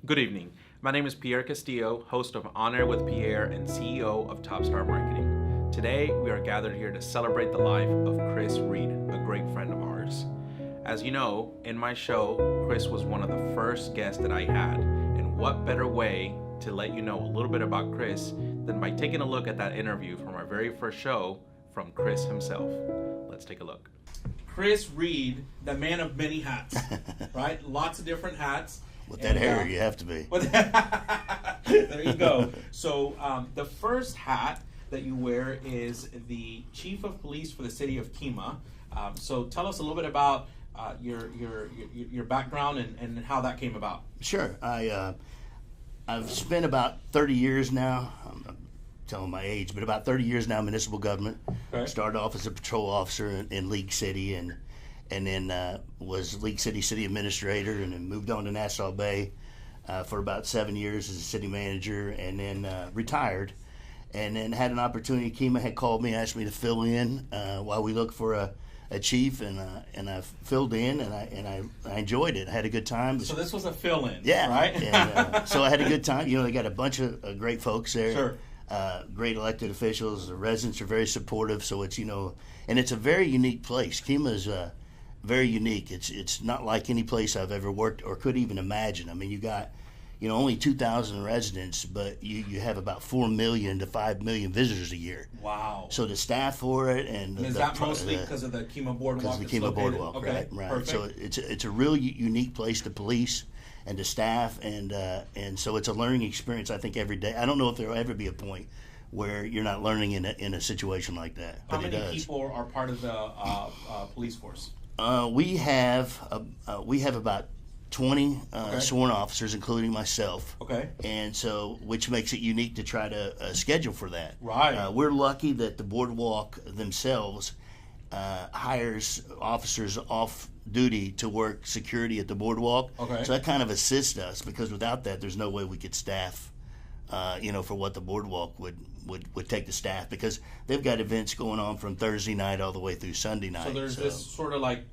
Good evening. My name is Pierre Castillo, host of On Air with Pierre and CEO of Top Star Marketing. Today, we are gathered here to celebrate the life of Chris Reed, a great friend of ours. As you know, in my show, Chris was one of the first guests that I had, and what better way to let you know a little bit about Chris than by taking a look at that interview from our very first show from Chris himself. Let's take a look. Chris Reed, the man of many hats, right? Lots of different hats. With that hair, you have to be. There you go. So the first hat that you wear is the Chief of Police for the city of Kemah. So tell us a little bit about your background and how that came about. Sure. I've spent about 30 years now. I'm telling my age, but about 30 years now in municipal government. Okay. Started off as a patrol officer in League City, and then was League City administrator, and then moved on to Nassau Bay for about 7 years as a city manager, and then retired, and then had an opportunity. Kemah had called me, asked me to fill in while we looked for a chief, and I filled in, and I enjoyed it. I had a good time. So this was a fill-in, yeah, right? And, so I had a good time. You know, they got a bunch of great folks there. Sure. Great elected officials. The residents are very supportive. So it's, and it's a very unique place. Kemah is very unique. It's not like any place I've ever worked or could even imagine. I mean, you got, only 2,000 residents, but you have about 4 million to 5 million visitors a year. Wow. So the staff for it, and is that mostly because of the Kemah Boardwalk? Because of the Kemah Boardwalk, okay. right. Perfect. So it's a really unique place to police and to staff, and so it's a learning experience. I think every day. I don't know if there will ever be a point where you're not learning in a situation like that. But how many people are part of the police force? We have about 20 sworn officers, including myself. Okay. And so, which makes it unique to try to schedule for that. Right. We're lucky that the boardwalk themselves hires officers off duty to work security at the boardwalk. Okay. So that kind of assists us, because without that, there's no way we could staff. For what the boardwalk would take the staff, because they've got events going on from Thursday night all the way through Sunday night. So there's this sort of like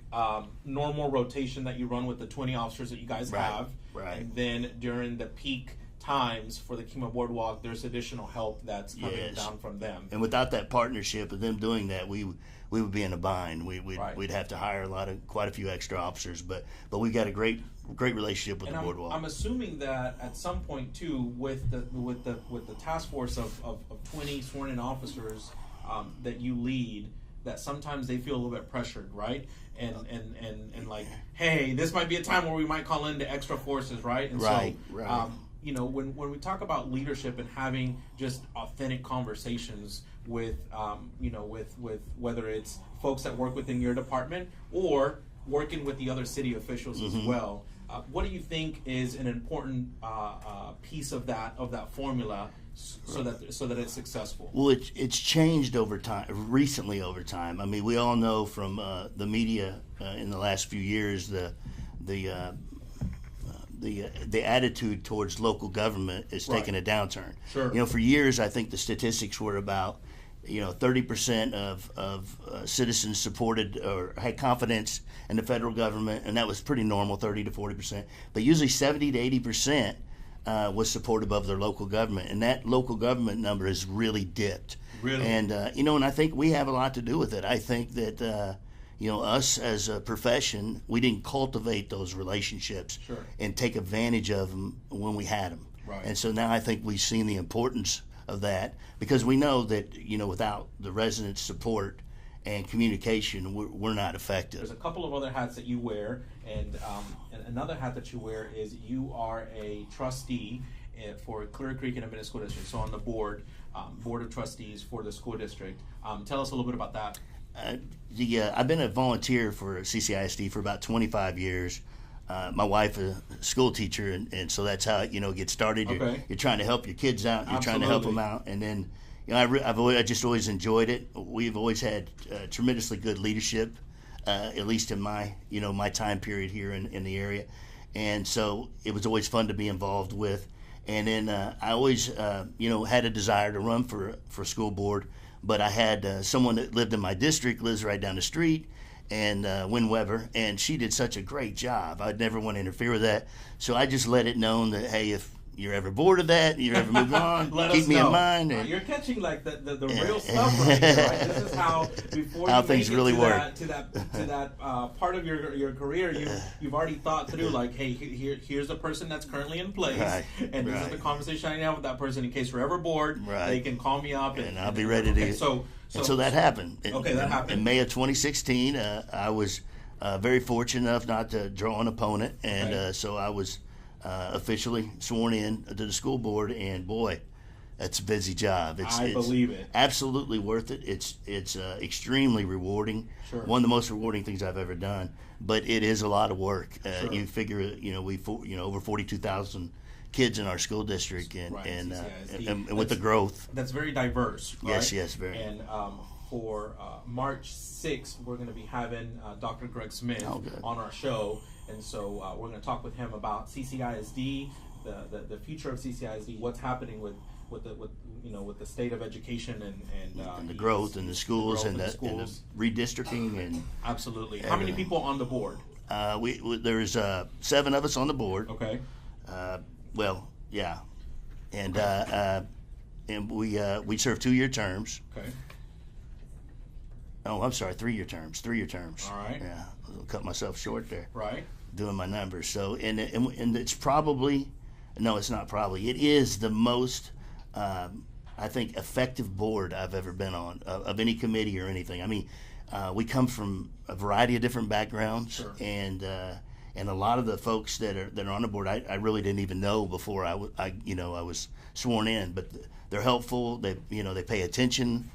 normal rotation that you run with the 20 officers that you guys have. Right. And then during the peak times for the Kemah Boardwalk, there's additional help that's coming down from them. And without that partnership of them doing that, we would be in a bind. We'd have to hire quite a few extra officers, but we've got a great relationship with the boardwalk. I'm assuming that at some point too, with the task force of 20 sworn in officers that you lead, that sometimes they feel a little bit pressured, right? And like, hey, this might be a time where we might call in the extra forces, right? And right. When we talk about leadership and having just authentic conversations with whether it's folks that work within your department or working with the other city officials as well, what do you think is an important piece of that formula so that it's successful? Well, it's changed recently over time. I mean, we all know from the media in the last few years the attitude towards local government is taking a downturn. Sure. For years, I think the statistics were about 30% of citizens supported or had confidence in the federal government, and that was pretty normal, 30 to 40%. But usually 70 to 80% was supportive of their local government, and that local government number has really dipped. Really? And and I think we have a lot to do with it. I think that us as a profession, we didn't cultivate those relationships and take advantage of them when we had them. Right. And so now I think we've seen the importance of that, because we know that without the residents' support and communication, we're not effective. There's a couple of other hats that you wear, and another hat that you wear is you are a trustee for Clear Creek Independent School District. So on the board of trustees for the school district. Tell us a little bit about that. I've been a volunteer for CCISD for about 25 years. My wife is a school teacher, and so that's how it gets started. You're trying to help your kids out. You're trying to help them out, and then I just always enjoyed it. We've always had tremendously good leadership, at least in my my time period here in the area, and so it was always fun to be involved with. And then I always had a desire to run for school board, but I had someone that lived in my district, lives right down the street, and Win Weber, and she did such a great job. I'd never want to interfere with that, so I just let it known that, hey, if you're ever bored of that, you're ever moving on, keep me in mind. And, you're catching like the real stuff right here, right? This is how before how you things make really it work. to that part of your career, you've already thought through like, hey, here's the person that's currently in place, and this is the conversation I have with that person in case we're ever bored. They can call me up, and I'll be ready to. So that happened. That happened in May of 2016. I was very fortunate enough not to draw an opponent, and so I was officially sworn in to the school board, and boy, that's a busy job. I believe it. Absolutely worth it. It's extremely rewarding. Sure. One of the most rewarding things I've ever done. But it is a lot of work. Sure. You figure, we over 42,000 kids in our school district, and with the growth, that's very diverse. Right? Yes, very. And for March 6th, we're going to be having Dr. Greg Smith on our show. And so we're going to talk with him about CCISD, the future of CCISD, what's happening with the state of education and the growth in the schools and the redistricting and absolutely. How many people on the board? There's 7 of us on the board. Okay. And we serve 2-year terms. Okay. Oh, I'm sorry, 3-year terms. 3-year terms. All right. Yeah, I'll cut myself short there. Right. Doing my numbers. So, and it's probably, no, it's not probably. It is the most, I think, effective board I've ever been on of any committee or anything. I mean, we come from a variety of different backgrounds, sure. and a lot of the folks that are on the board, I really didn't even know before I was sworn in. But they're helpful. They pay attention.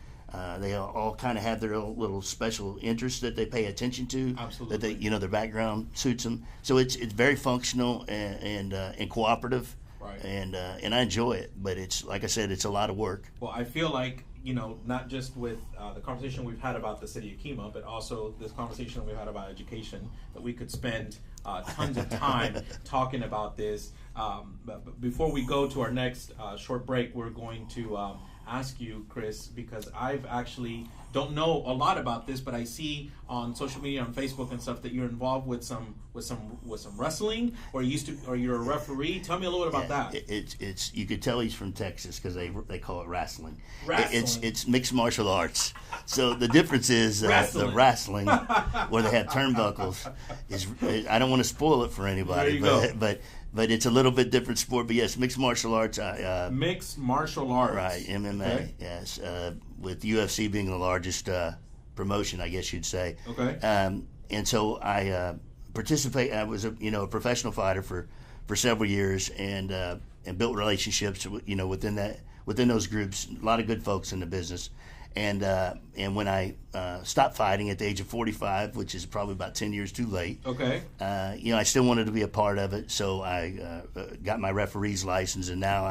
They all kind of have their own little special interests that they pay attention to. Absolutely. That their background suits them. So it's very functional and cooperative. Right. And I enjoy it. But it's, like I said, it's a lot of work. Well, I feel like, not just with the conversation we've had about the city of Kemah, but also this conversation we've had about education, that we could spend tons of time talking about this. But before we go to our next short break, we're going to ask you, Chris, because I've actually don't know a lot about this, but I see on social media, on Facebook and stuff, that you're involved with some wrestling, or you're a referee. Tell me a little bit about that. It's you could tell he's from Texas because they call it wrestling. Wrestling. It's mixed martial arts. So the difference is the wrestling where they have turnbuckles is I don't want to spoil it for anybody, but it's a little bit different sport. But yes, mixed martial arts. Mixed martial arts. Right, MMA. Okay. Yes, with UFC being the largest promotion, I guess you'd say. Okay. And so I participate. I was a professional fighter for several years, and built relationships within those groups. A lot of good folks in the business. And when I stopped fighting at the age of 45, which is probably about 10 years too late, I still wanted to be a part of it. So I got my referee's license, and now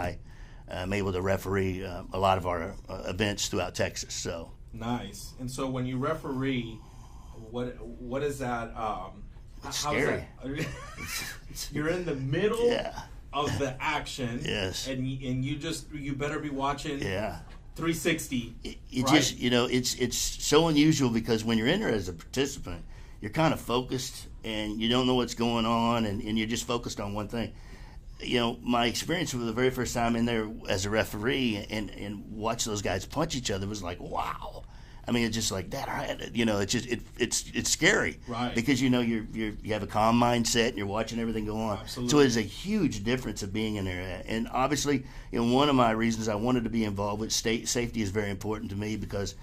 I'm able to referee a lot of our events throughout Texas. So nice. And so when you referee, what is that? It's scary. You're in the middle of the action. Yes. And you better be watching. Yeah. 360. It right? Just it's so unusual because when you're in there as a participant, you're kind of focused and you don't know what's going on, and you're just focused on one thing. My experience for the very first time in there as a referee and watch those guys punch each other was like, wow. I mean, it's just like that. It's just it's scary, right? Because you have a calm mindset and you're watching everything go on. Absolutely. So it's a huge difference of being in there. And obviously, one of my reasons I wanted to be involved with safety is very important to me because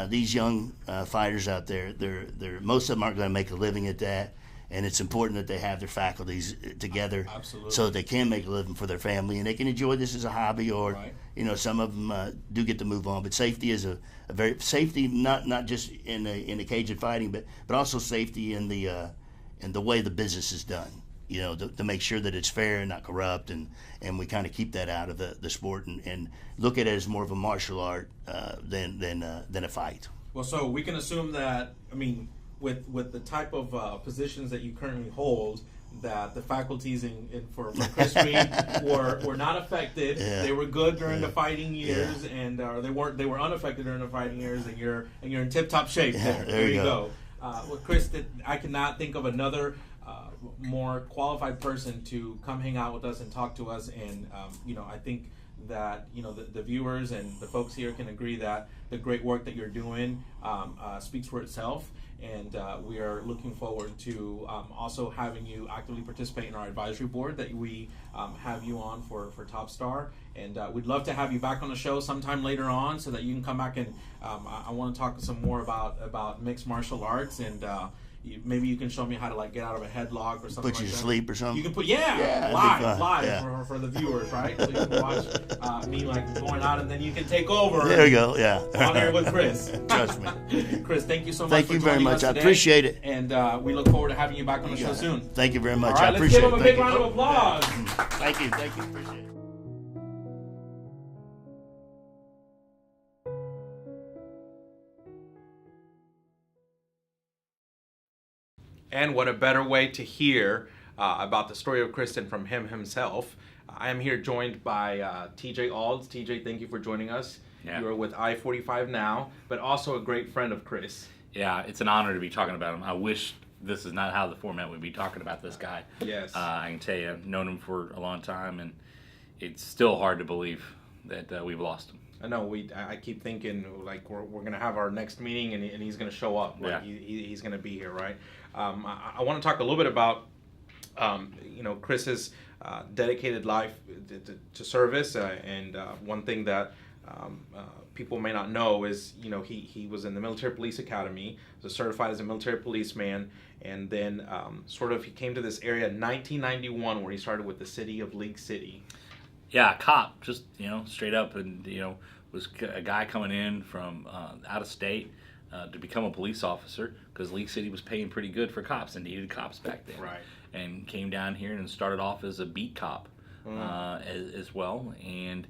these young fighters out there, they're most of them aren't going to make a living at that. And it's important that they have their faculties together. Absolutely. So that they can make a living for their family and they can enjoy this as a hobby, or right. Some of them do get to move on. But safety is a very safety not just in the cage of fighting, but also safety in the way the business is done. To make sure that it's fair and not corrupt, and we kind of keep that out of the sport and look at it as more of a martial art than a fight. Well, so we can assume that, with the type of positions that you currently hold, that the faculties for Chris Reed were not affected. Yeah. They were good during the fighting years, and they were unaffected during the fighting years, and you're in tip top shape. There you go. Well, Chris, I cannot think of another more qualified person to come hang out with us and talk to us. And I think that the viewers and the folks here can agree that the great work that you're doing speaks for itself. And we are looking forward to also having you actively participate in our advisory board that we have you on for Topstar. And we'd love to have you back on the show sometime later on so that you can come back and I want to talk some more about mixed martial arts and maybe you can show me how to get out of a headlock or something like that. Put you to sleep or something. You can put live for the viewers, right? So you can watch me going out and then you can take over. There you go. Yeah. On air with Chris. Trust me. Chris, thank you so much. Thank you very much. I appreciate it. And we look forward to having you back on the show soon. Thank you very much. All right, I appreciate it. Let's give him a big round of applause. Thank you. Appreciate it. And what a better way to hear about the story of Kristen from him himself. I am here joined by TJ Alds. TJ, thank you for joining us. Yeah. You're with I-45 now, but also a great friend of Chris. Yeah, it's an honor to be talking about him. I wish this is not how the format would be talking about this guy. Yes. I can tell you, I've known him for a long time, and it's still hard to believe that we've lost him. I know. I keep thinking we're gonna have our next meeting and he's gonna show up. Yeah. He's gonna be here, right? I want to talk a little bit about Chris's dedicated life to service, and one thing that people may not know is he was in the military police academy, was certified as a military policeman, and then he came to this area in 1991 where he started with the city of League City. Yeah, a cop, just straight up, and was a guy coming in from out of state to become a police officer because League City was paying pretty good for cops and needed cops back then. Right. And came down here and started off as a beat cop as well, and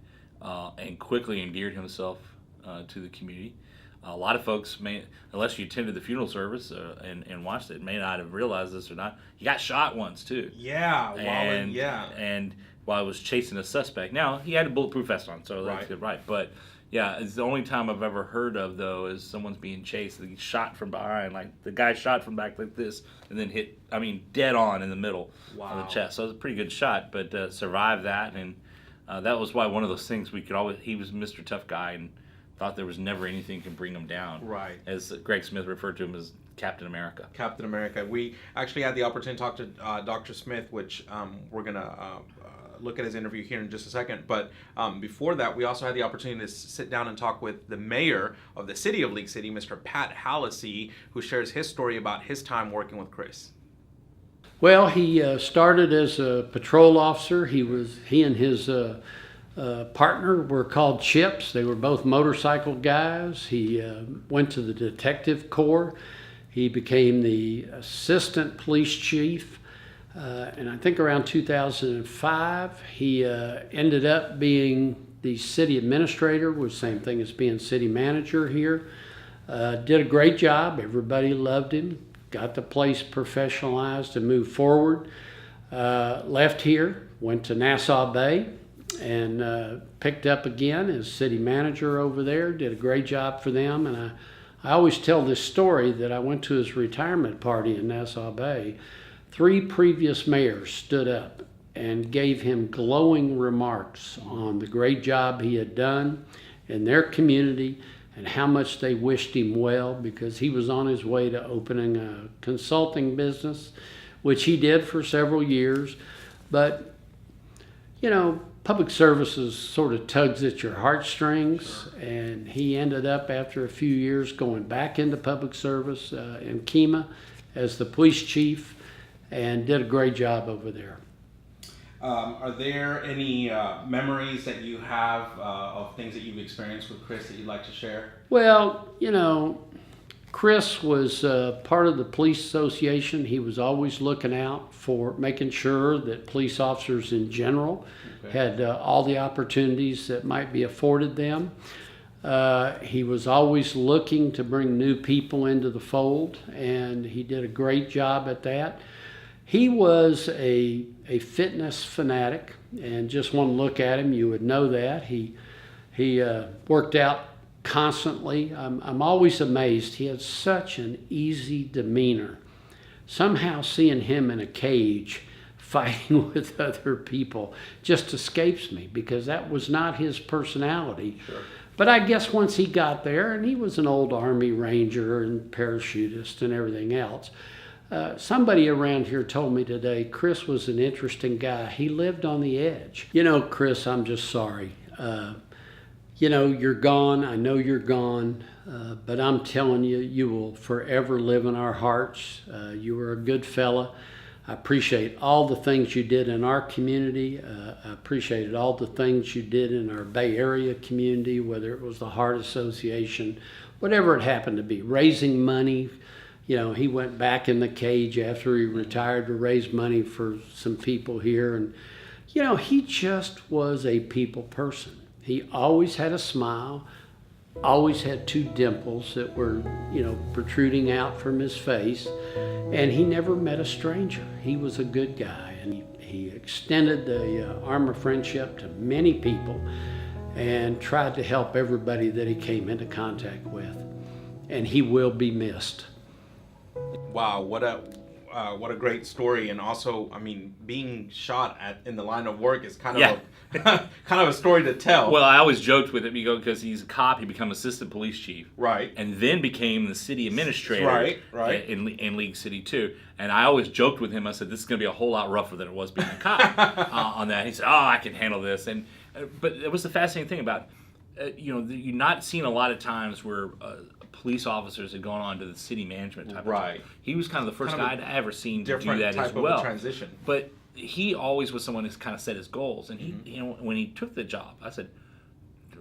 quickly endeared himself to the community. A lot of folks unless you attended the funeral service and watched it, may not have realized this or not. He got shot once too. Yeah. And while I was chasing a suspect. Now, he had a bulletproof vest on, so that's good, right. But, yeah, it's the only time I've ever heard of, though, is someone's being chased. He's shot from behind. The guy shot from back like this and then hit, dead on in the middle of the chest. So it was a pretty good shot, but survived that. And that was why one of those things he was Mr. Tough Guy and thought there was never anything can bring him down. Right. As Greg Smith referred to him as Captain America. Captain America. We actually had the opportunity to talk to Dr. Smith, which we're going to look at his interview here in just a second. But before that, we also had the opportunity to sit down and talk with the mayor of the city of League City, Mr. Pat Hallisey, who shares his story about his time working with Chris. Well, he started as a patrol officer. He and his partner were called Chips. They were both motorcycle guys. He went to the detective corps. He became the assistant police chief. And I think around 2005, he ended up being the city administrator, which is the same thing as being city manager here. Did a great job. Everybody loved him. Got the place professionalized and moved forward. Left here, went to Nassau Bay, and picked up again as city manager over there. Did a great job for them. And I always tell this story that I went to his retirement party in Nassau Bay. 3 previous mayors stood up and gave him glowing remarks on the great job he had done in their community and how much they wished him well, because he was on his way to opening a consulting business, which he did for several years. But, public services sort of tugs at your heartstrings, and he ended up, after a few years, going back into public service in Kemah as the police chief, and did a great job over there. Are there any memories that you have of things that you've experienced with Chris that you'd like to share? Well, Chris was part of the police association. He was always looking out for making sure that police officers in general had all the opportunities that might be afforded them. He was always looking to bring new people into the fold, and he did a great job at that. He was a fitness fanatic, and just one look at him, you would know that. He worked out constantly. I'm always amazed. He had such an easy demeanor. Somehow seeing him in a cage fighting with other people just escapes me, because that was not his personality. Sure. But I guess once he got there, and he was an old Army Ranger and parachutist and everything else, somebody around here told me today, Chris was an interesting guy. He lived on the edge. You know, Chris, I'm just sorry. You know, you're gone. I know you're gone. But I'm telling you, you will forever live in our hearts. You were a good fella. I appreciate all the things you did in our community. I appreciated all the things you did in our Bay Area community, whether it was the Heart Association, whatever it happened to be, raising money. You know, he went back in the cage after he retired to raise money for some people here. And, you know, he just was a people person. He always had a smile, always had two dimples that were, you know, protruding out from his face. And he never met a stranger. He was a good guy, and he extended the arm of friendship to many people and tried to help everybody that he came into contact with. And he will be missed. Wow, what a great story. And also, I mean, being shot in the line of work is kind of kind of a story to tell. Well, I always joked with him, because he's a cop, he became assistant police chief, right, and then became the city administrator, right, in League City too. And I always joked with him. I said, "This is going to be a whole lot rougher than it was being a cop." On that, he said, "Oh, I can handle this." And but it was the fascinating thing about, you know, you're not seeing a lot of times where police officers had gone on to the city management type. Right. Of time. He was kind of the first guy I'd ever seen to do that type as well. Of a transition. But he always was someone who's kind of set his goals. And he, you know, when he took the job, I said,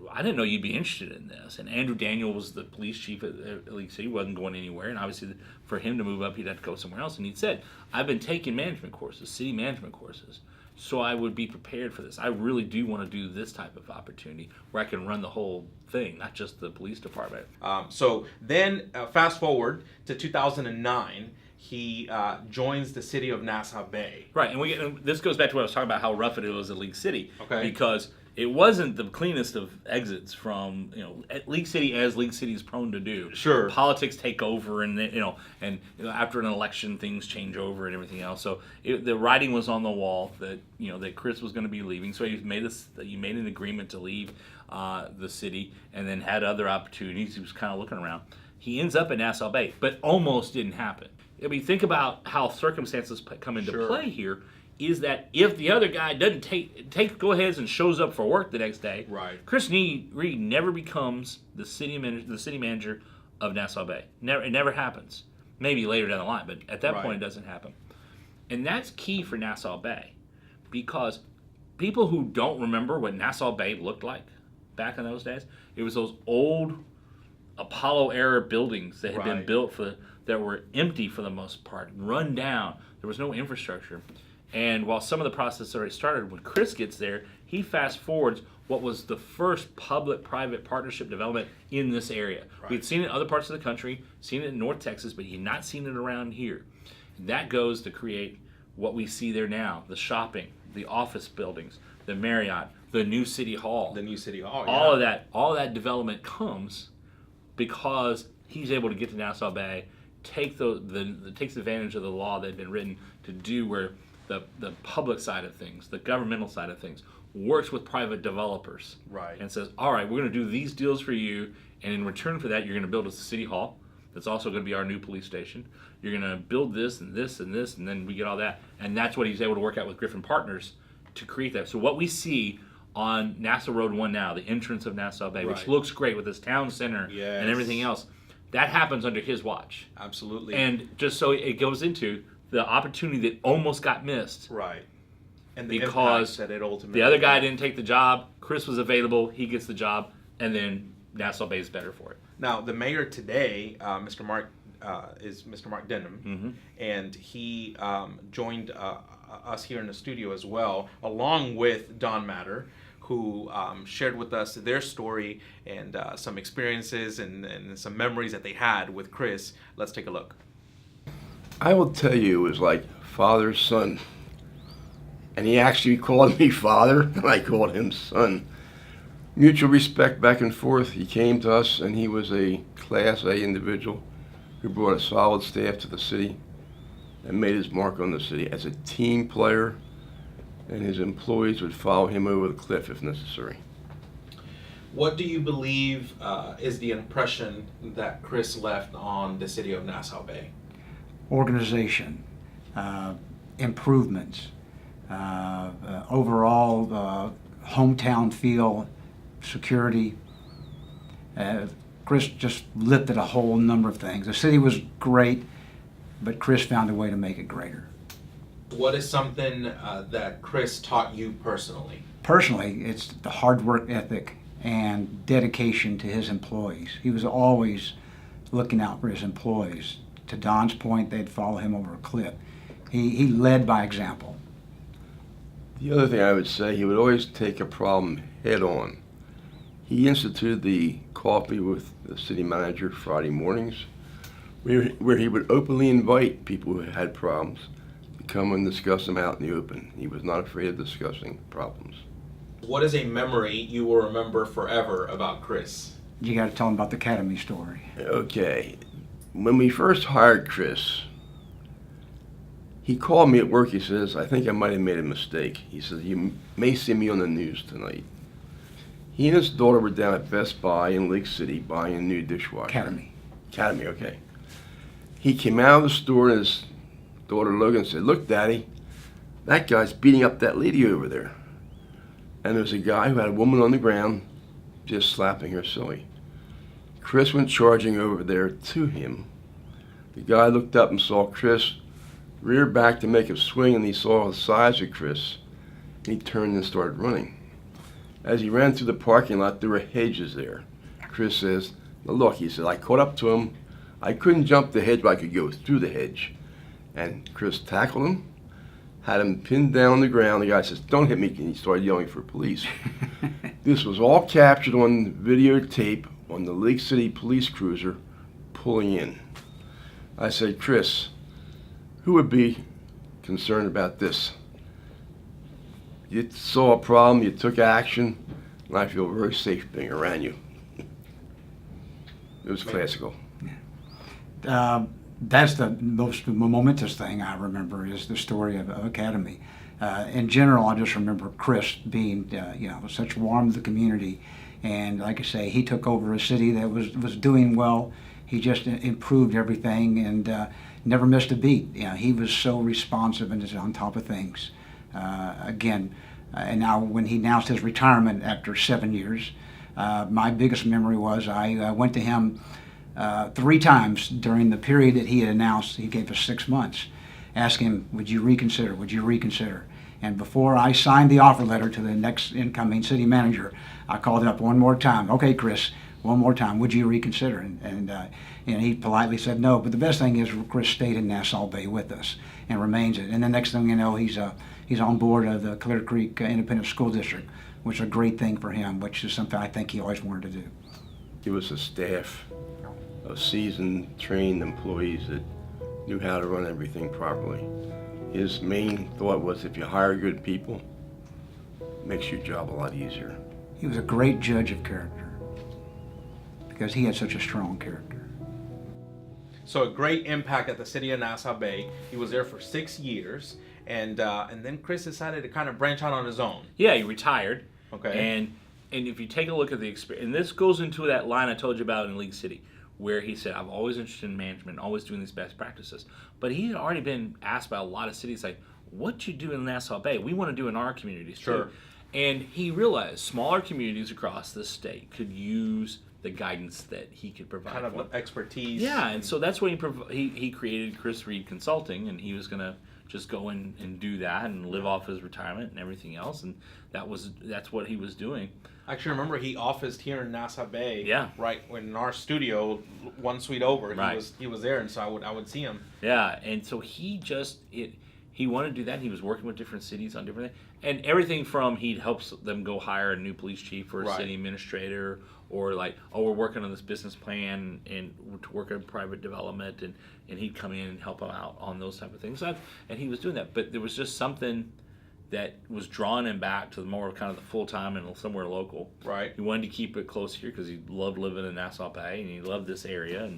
I didn't know you'd be interested in this. And Andrew Daniel was the police chief at League City. He wasn't going anywhere. And obviously, for him to move up, he'd have to go somewhere else. And he'd said, I've been taking management courses, city management courses, so I would be prepared for this. I really do want to do this type of opportunity where I can run the whole thing, not just the police department. So then, fast forward to 2009, he joins the city of Nassau Bay. Right, and this goes back to what I was talking about, how rough it was at League City. Okay. Because it wasn't the cleanest of exits from, you know, at League City, as League City is prone to do. Sure. Politics take over, and after an election, things change over and everything else. So the writing was on the wall that, you know, that Chris was going to be leaving. So he made an agreement to leave the city, and then had other opportunities. He was kind of looking around. He ends up in Nassau Bay, but almost didn't happen. I mean, think about how circumstances come into play here. Is that if the other guy doesn't go ahead and shows up for work the next day, right, Chris Reed never becomes the city manager of Nassau Bay. It never happens. Maybe later down the line, but at that point it doesn't happen. And that's key for Nassau Bay, because people who don't remember what Nassau Bay looked like back in those days, it was those old Apollo era buildings that had been built that were empty for the most part, run down. There was no infrastructure. And while some of the process already started, when Chris gets there, he fast forwards what was the first public-private partnership development in this area. Right. We'd seen it in other parts of the country, seen it in North Texas, but you'd not seen it around here. And that goes to create what we see there now: the shopping, the office buildings, the Marriott, the new City Hall. The new City Hall, all of that development comes because he's able to get to Nassau Bay, takes advantage of the law that had been written to do where the public side of things, the governmental side of things, works with private developers. Right. And says, all right, we're going to do these deals for you, and in return for that, you're going to build us a city hall that's also going to be our new police station. You're going to build this and this and this, and then we get all that. And that's what he's able to work out with Griffin Partners to create that. So what we see on Nassau Road 1 now, the entrance of Nassau Bay, which looks great with this town center and everything else, that happens under his watch. Absolutely. And just so it goes into the opportunity that almost got missed. Right. And the because that it ultimately the other guy didn't take the job, Chris was available, he gets the job, and then Nassau Bay is better for it. Now, the mayor today, Mr. Mark Denham, and he joined us here in the studio as well, along with Don Matter, who shared with us their story and some experiences and some memories that they had with Chris. Let's take a look. I will tell you, it was like father, son. And he actually called me father, and I called him son. Mutual respect back and forth. He came to us, and he was a Class A individual who brought a solid staff to the city and made his mark on the city as a team player, and his employees would follow him over the cliff if necessary. What do you believe is the impression that Chris left on the city of Nassau Bay? Organization, improvements, overall hometown feel, security. Chris just lifted a whole number of things. The city was great, but Chris found a way to make it greater. What is something that Chris taught you personally? Personally, it's the hard work ethic and dedication to his employees. He was always looking out for his employees. To Don's point, they'd follow him over a cliff. He led by example. The other thing I would say, he would always take a problem head on. He instituted the coffee with the city manager Friday mornings, where he would openly invite people who had problems to come and discuss them out in the open. He was not afraid of discussing problems. What is a memory you will remember forever about Chris? You got to tell him about the academy story. Okay. When we first hired Chris, he called me at work. He says, I think I might have made a mistake. He says, you may see me on the news tonight. He and his daughter were down at Best Buy in Lake City buying a new dishwasher. Academy, okay. He came out of the store and his daughter Logan said, look, Daddy, that guy's beating up that lady over there. And there was a guy who had a woman on the ground just slapping her silly. Chris went charging over there to him. The guy looked up and saw Chris, reared back to make a swing, and he saw the size of Chris. He turned and started running. As he ran through the parking lot, there were hedges there. Chris says, now look, he said, I caught up to him. I couldn't jump the hedge, but I could go through the hedge. And Chris tackled him, had him pinned down on the ground. The guy says, don't hit me, and he started yelling for police. This was all captured on videotape on the Lake City police cruiser pulling in. I said, Chris, who would be concerned about this? You saw a problem, you took action, and I feel very safe being around you. It was classical. That's the most momentous thing I remember is the story of Academy. In general, I just remember Chris being, such warm to the community. And like I say, he took over a city that was doing well. He just improved everything and never missed a beat. He was so responsive and is on top of things. And now when he announced his retirement after 7 years, my biggest memory was I went to him 3 times during the period that he had announced. He gave us 6 months. Asked him, would you reconsider? Would you reconsider? And before I signed the offer letter to the next incoming city manager, I called him up one more time. Okay, Chris, one more time. Would you reconsider? And he politely said no. But the best thing is Chris stayed in Nassau Bay with us and remains it. And the next thing you know, he's on board of the Clear Creek Independent School District, which is a great thing for him, which is something I think he always wanted to do. He was a staff of seasoned, trained employees that knew how to run everything properly. His main thought was if you hire good people, it makes your job a lot easier. He was a great judge of character because he had such a strong character. So a great impact at the city of Nassau Bay. He was there for 6 years, and then Chris decided to kind of branch out on his own. Yeah, he retired. Okay. And if you take a look at the experience, and this goes into that line I told you about in League City, where he said, I'm always interested in management, always doing these best practices. But he had already been asked by a lot of cities, like, what you do in Nassau Bay, we want to do in our communities Sure. too. And he realized smaller communities across the state could use the guidance that he could provide. Kind of expertise. Yeah, and so that's when he created Chris Reed Consulting, and he was going to just go in and do that and live off his retirement and everything else, and that's what he was doing. I actually remember he officed here in Nassau Bay. Yeah. Right when in our studio, one suite over, Right. he was there, and so I would see him. Yeah, and so he wanted to do that. He was working with different cities on different things, and everything from he helps them go hire a new police chief or a Right. city administrator, or like, oh, we're working on this business plan and to work on private development, and he'd come in and help them out on those type of things. And he was doing that, but there was just something that was drawing him back to the more kind of the full time and somewhere local. Right. He wanted to keep it close here because he loved living in Nassau Bay and he loved this area,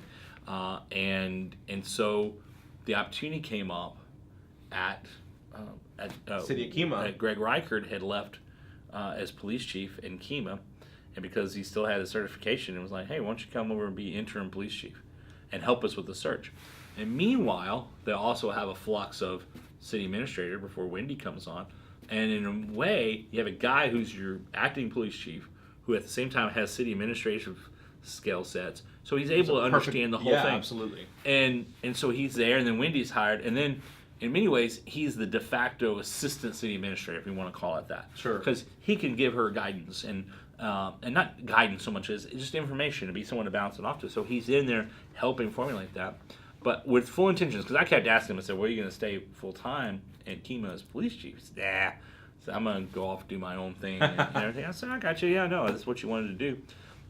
and so the opportunity came up at City of Kemah. Greg Reichert had left as police chief in Kemah, and because he still had his certification, it was like, hey, why don't you come over and be interim police chief and help us with the search? And meanwhile, they also have a flux of city administrator before Wendy comes on. And in a way, you have a guy who's your acting police chief who at the same time has city administrative skill sets. So he's able to understand the whole thing. Absolutely. And so he's there, and then Wendy's hired. And then in many ways, he's the de facto assistant city administrator, if you want to call it that. Sure. Because he can give her guidance and not guidance so much as just information to be someone to bounce it off to. So he's in there helping formulate that. But with full intentions, because I kept asking him, I said, well, are you going to stay full-time in Kemah as police chief? He said, nah. So I'm going to go off and do my own thing and everything. I said, I got you. Yeah, no, that's what you wanted to do.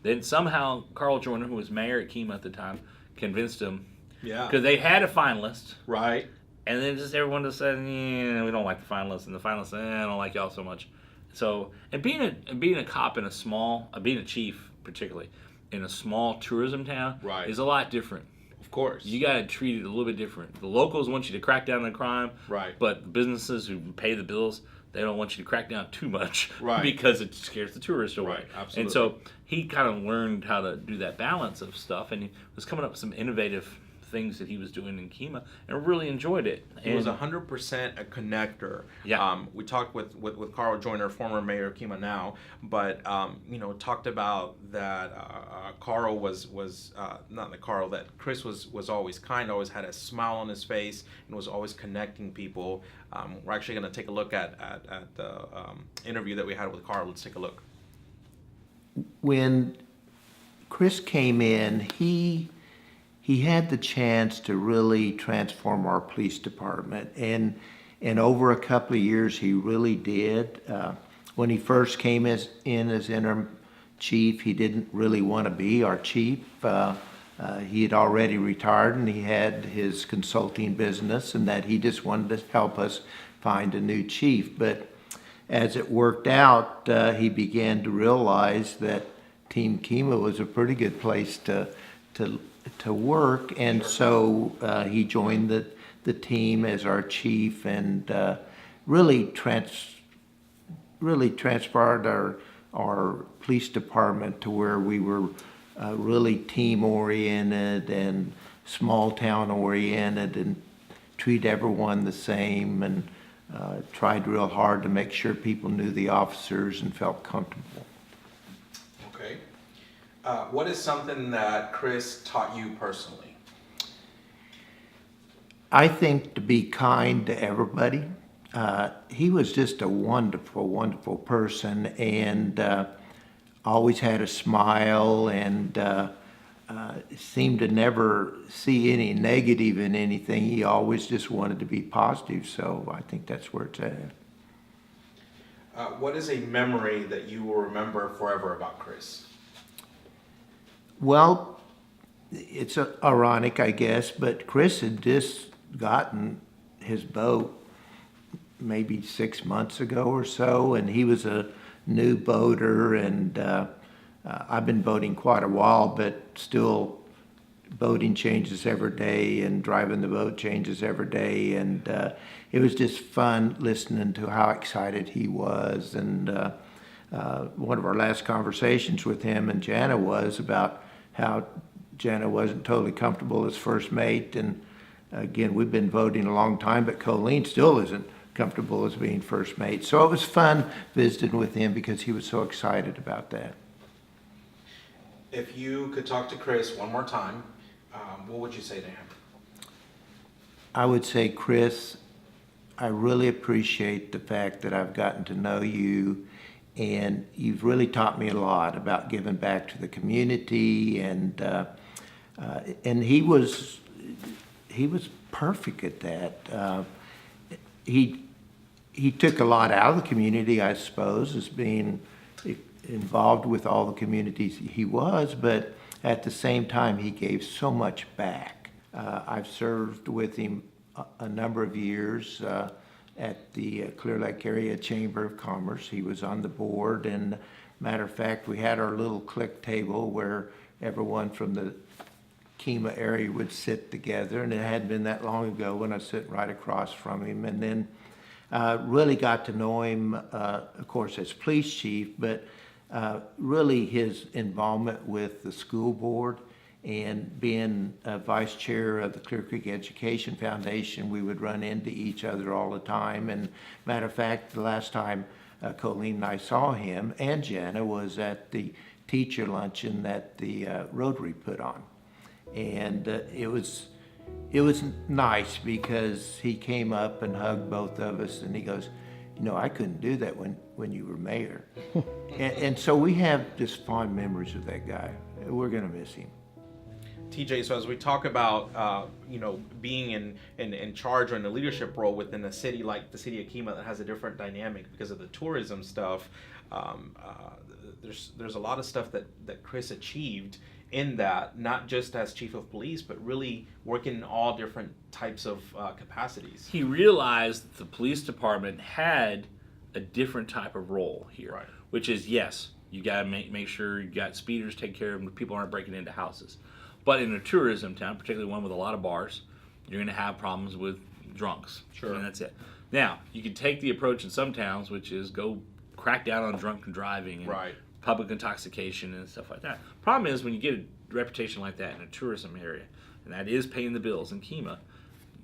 Then somehow Carl Joyner, who was mayor at Kemah at the time, convinced him. Yeah. Because they had a finalist. Right. And then just everyone just said, yeah, we don't like the finalists. And the finalists said, I don't like y'all so much. So, and being a cop in a small, being a chief particularly, in a small tourism town is a lot different. Of course. You got to treat it a little bit different. The locals want you to crack down on crime, right? But the businesses who pay the bills, they don't want you to crack down too much, right? Because it scares the tourist away. Right, absolutely. And so he kind of learned how to do that balance of stuff, and he was coming up with some innovative things that he was doing in Kemah, and really enjoyed it. He was 100% a connector. Yeah. We talked with Carl Joyner, former mayor of Kemah now, but talked about that Carl that Chris was always kind, always had a smile on his face, and was always connecting people. We're actually going to take a look at the interview that we had with Carl. Let's take a look. When Chris came in, he had the chance to really transform our police department, and over a couple of years he really did. When he first came in as interim chief, he didn't really want to be our chief. He had already retired and he had his consulting business, and that he just wanted to help us find a new chief. But as it worked out, he began to realize that Team Kemah was a pretty good place to work, and so he joined the team as our chief, and really transpired our police department to where we were really team oriented and small town oriented, and treat everyone the same, and tried real hard to make sure people knew the officers and felt comfortable. Okay. What is something that Chris taught you personally? I think to be kind to everybody. He was just a wonderful, wonderful person, and always had a smile, and seemed to never see any negative in anything. He always just wanted to be positive, so I think that's where it's at. What is a memory that you will remember forever about Chris? Well, it's ironic, I guess, but Chris had just gotten his boat maybe 6 months ago or so, and he was a new boater, and I've been boating quite a while, but still boating changes every day, and driving the boat changes every day, and it was just fun listening to how excited he was. And one of our last conversations with him and Jana was about how Jana wasn't totally comfortable as first mate, and again, we've been voting a long time, but Colleen still isn't comfortable as being first mate. So it was fun visiting with him because he was so excited about that. If you could talk to Chris one more time, what would you say to him? I would say, Chris, I really appreciate the fact that I've gotten to know you, and you've really taught me a lot about giving back to the community, and he was perfect at that. He took a lot out of the community, I suppose, as being involved with all the communities he was, but at the same time, he gave so much back. I've served with him a number of years at the Clear Lake Area Chamber of Commerce. He was on the board, and matter of fact, we had our little click table where everyone from the Kemah area would sit together, and it hadn't been that long ago when I sit right across from him. And then really got to know him, of course, as police chief, but really his involvement with the school board and being vice chair of the Clear Creek Education Foundation. We would run into each other all the time. And matter of fact, the last time Colleen and I saw him and Jana was at the teacher luncheon that the Rotary put on. And it was nice because he came up and hugged both of us, and he goes, you know, I couldn't do that when you were mayor. and so we have just fond memories of that guy. We're going to miss him. TJ, so as we talk about, being in charge or in a leadership role within a city like the city of Kemah that has a different dynamic because of the tourism stuff, there's a lot of stuff that Chris achieved in that, not just as chief of police, but really working in all different types of capacities. He realized that the police department had a different type of role here, right, which is, yes, you got to make sure you got speeders, take care of them, people aren't breaking into houses. But in a tourism town, particularly one with a lot of bars, you're going to have problems with drunks. Sure. And that's it. Now, you can take the approach in some towns, which is go crack down on drunken driving and right, public intoxication and stuff like that. Problem is, when you get a reputation like that in a tourism area, and that is paying the bills in Kemah,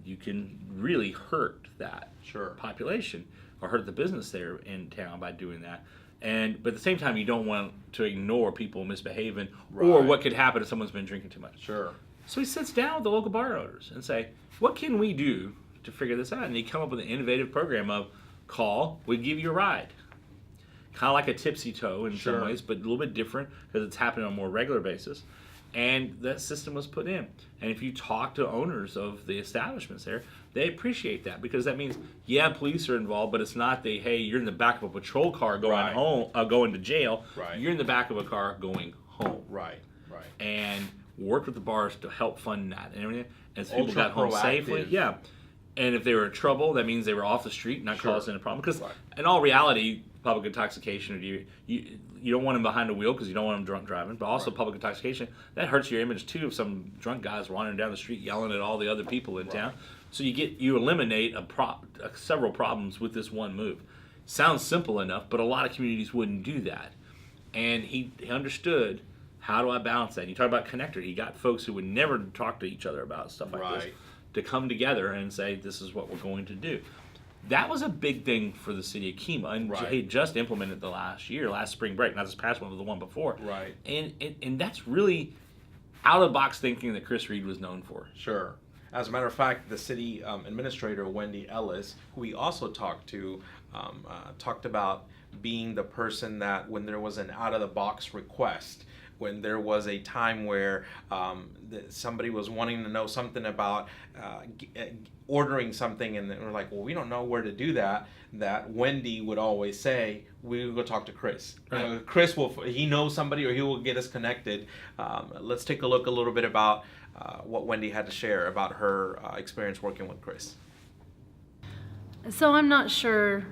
you can really hurt that population or hurt the business there in town by doing that. But at the same time, you don't want to ignore people misbehaving or what could happen if someone's been drinking too much. Sure. So he sits down with the local bar owners and say, what can we do to figure this out? And they come up with an innovative program of call, we give you a ride. Kind of like a tipsy toe in some ways, but a little bit different because it's happening on a more regular basis. And that system was put in. And if you talk to owners of the establishments there, they appreciate that because that means, yeah, police are involved, but it's not hey, you're in the back of a patrol car going home, going to jail. Right. You're in the back of a car going home. Right. And worked with the bars to help fund that and everything. And so people got home safely. Yeah. And if they were in trouble, that means they were off the street, not causing a problem. Because in all reality, public intoxication, you don't want them behind the wheel because you don't want them drunk driving, but also public intoxication, that hurts your image too if some drunk guys wandering down the street yelling at all the other people in town. So you eliminate several problems with this one move. Sounds simple enough, but a lot of communities wouldn't do that. And he understood, how do I balance that? And you talk about connector. He got folks who would never talk to each other about stuff like this to come together and say, this is what we're going to do. That was a big thing for the city of Kemah, and he just implemented the last spring break, not this past one, but the one before. Right. And that's really out-of-the-box thinking that Chris Reed was known for. Sure. As a matter of fact, the city administrator, Wendy Ellis, who we also talked to, talked about being the person that when there was an out-of-the-box request, when there was a time where somebody was wanting to know something about ordering something, and we're like, well, we don't know where to do that, that Wendy would always say, we'll go talk to Chris. Right. Chris he knows somebody, or he will get us connected. Let's take a look a little bit about what Wendy had to share about her experience working with Chris. So I'm not sure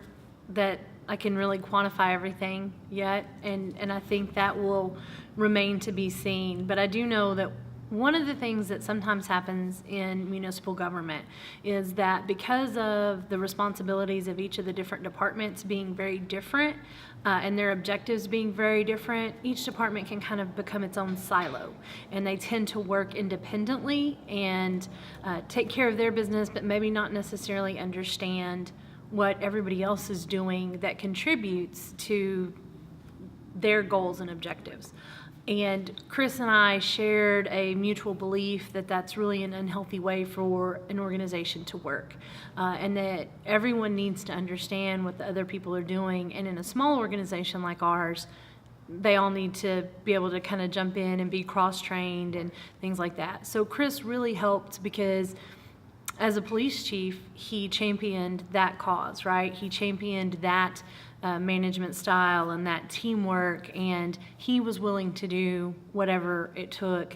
that I can really quantify everything yet, and I think that will remain to be seen. But I do know that one of the things that sometimes happens in municipal government is that because of the responsibilities of each of the different departments being very different and their objectives being very different, each department can kind of become its own silo, and they tend to work independently and take care of their business, but maybe not necessarily understand what everybody else is doing that contributes to their goals and objectives. And Chris and I shared a mutual belief that that's really an unhealthy way for an organization to work, and that everyone needs to understand what the other people are doing. And in a small organization like ours, they all need to be able to kind of jump in and be cross-trained and things like that. So Chris really helped because as a police chief, he championed that cause, right? He championed that management style and that teamwork, and he was willing to do whatever it took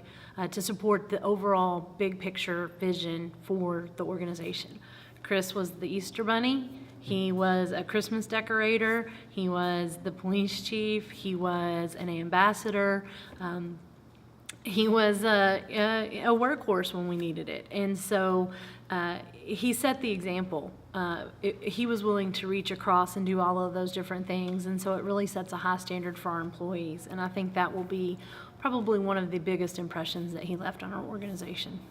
to support the overall big picture vision for the organization. Chris was the Easter Bunny. He was a Christmas decorator. He was the police chief. He was an ambassador. He was a workhorse when we needed it. And so he set the example. He was willing to reach across and do all of those different things. And so it really sets a high standard for our employees. And I think that will be probably one of the biggest impressions that he left on our organization.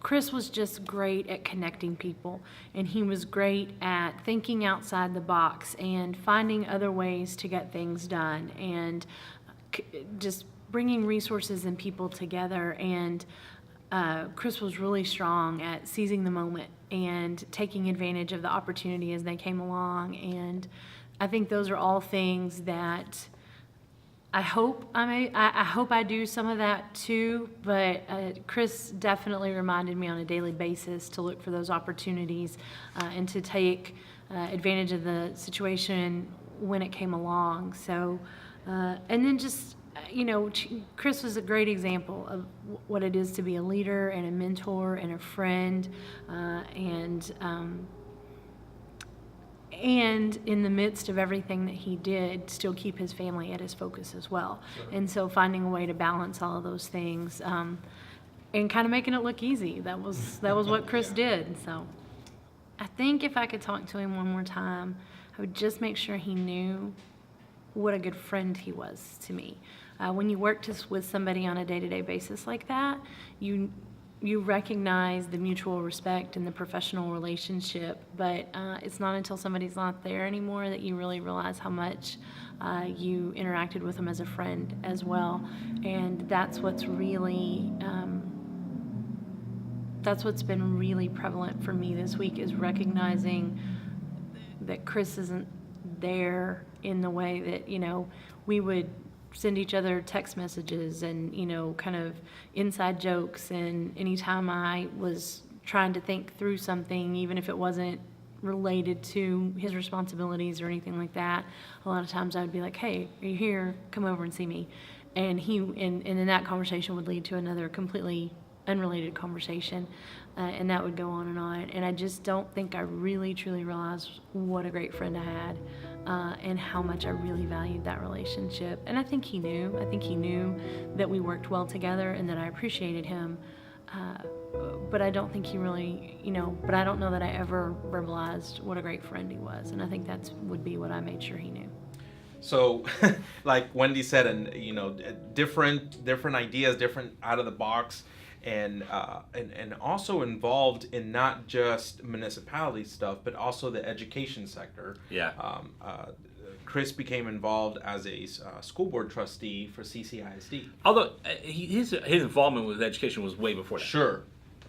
Chris was just great at connecting people, and he was great at thinking outside the box and finding other ways to get things done, and just bringing resources and people together. And Chris was really strong at seizing the moment and taking advantage of the opportunity as they came along. And I think those are all things that I hope I do some of that too, but Chris definitely reminded me on a daily basis to look for those opportunities and to take advantage of the situation when it came along. So, and then just, Chris was a great example of what it is to be a leader and a mentor and a friend, and in the midst of everything that he did, still keep his family at his focus as well. Sure. And so finding a way to balance all of those things and kind of making it look easy. That was what Chris did. So I think if I could talk to him one more time, I would just make sure he knew what a good friend he was to me. When you work with somebody on a day-to-day basis like that, you recognize the mutual respect and the professional relationship, but it's not until somebody's not there anymore that you really realize how much you interacted with them as a friend as well. And that's what's really that's what's been really prevalent for me this week, is recognizing that Chris isn't there in the way that we would send each other text messages and, kind of inside jokes. And anytime I was trying to think through something, even if it wasn't related to his responsibilities or anything like that, a lot of times I would be like, hey, are you here? Come over and see me. And and then that conversation would lead to another completely unrelated conversation. And that would go on and on. And I just don't think I really, truly realized what a great friend I had. And how much I really valued that relationship. And I think he knew. I think he knew that we worked well together and that I appreciated him. But I don't think he really, but I don't know that I ever verbalized what a great friend he was. And I think that would be what I made sure he knew. So, like Wendy said, and different ideas, different out of the box, and also involved in not just municipality stuff, but also the education sector. Yeah. Chris became involved as a school board trustee for CCISD. Although his involvement with education was way before that. Sure.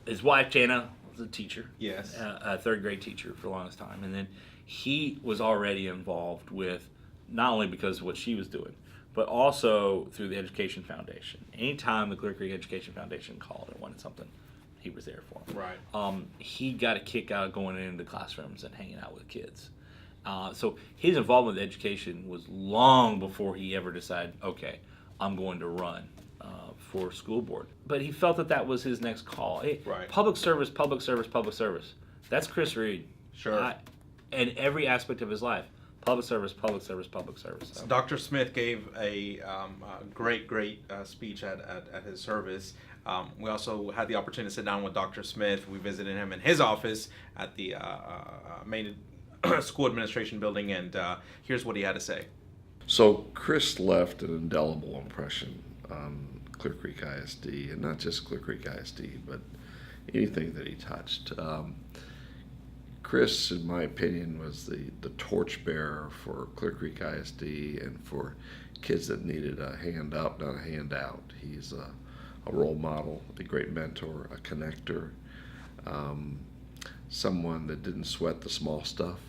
His wife Jana was a teacher. Yes. A third grade teacher for the longest time, and then he was already involved with, not only because of what she was doing, but also through the Education Foundation. Anytime the Clear Creek Education Foundation called and wanted something, he was there for them. Right. He got a kick out of going into classrooms and hanging out with kids. So his involvement with education was long before he ever decided, okay, I'm going to run for school board. But he felt that was his next call. Right. Public service, public service, public service. That's Chris Reed. Sure. In every aspect of his life. Public service, public service, public service. So Dr. Smith gave a great speech at his service. We also had the opportunity to sit down with Dr. Smith. We visited him in his office at the main school administration building, and here's what he had to say. So Chris left an indelible impression on Clear Creek ISD, and not just Clear Creek ISD, but anything that he touched. Chris, in my opinion, was the torchbearer for Clear Creek ISD and for kids that needed a hand up, not a hand out. He's a role model, a great mentor, a connector, someone that didn't sweat the small stuff.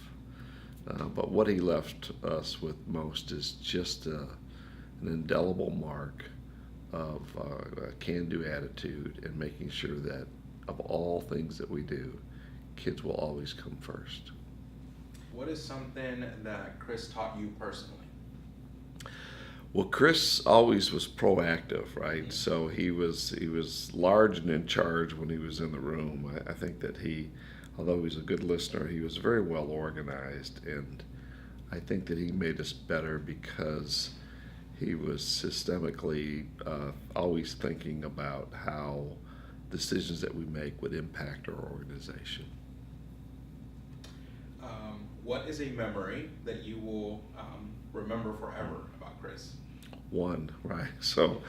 But what he left us with most is just an indelible mark of a can-do attitude and making sure that of all things that we do, kids will always come first. What is something that Chris taught you personally? Well, Chris always was proactive, right? So he was large and in charge when he was in the room. I think that he although he was a good listener, he was very well organized, and I think that he made us better because he was systemically always thinking about how decisions that we make would impact our organization. What is a memory that you will remember forever about Chris? One, right? So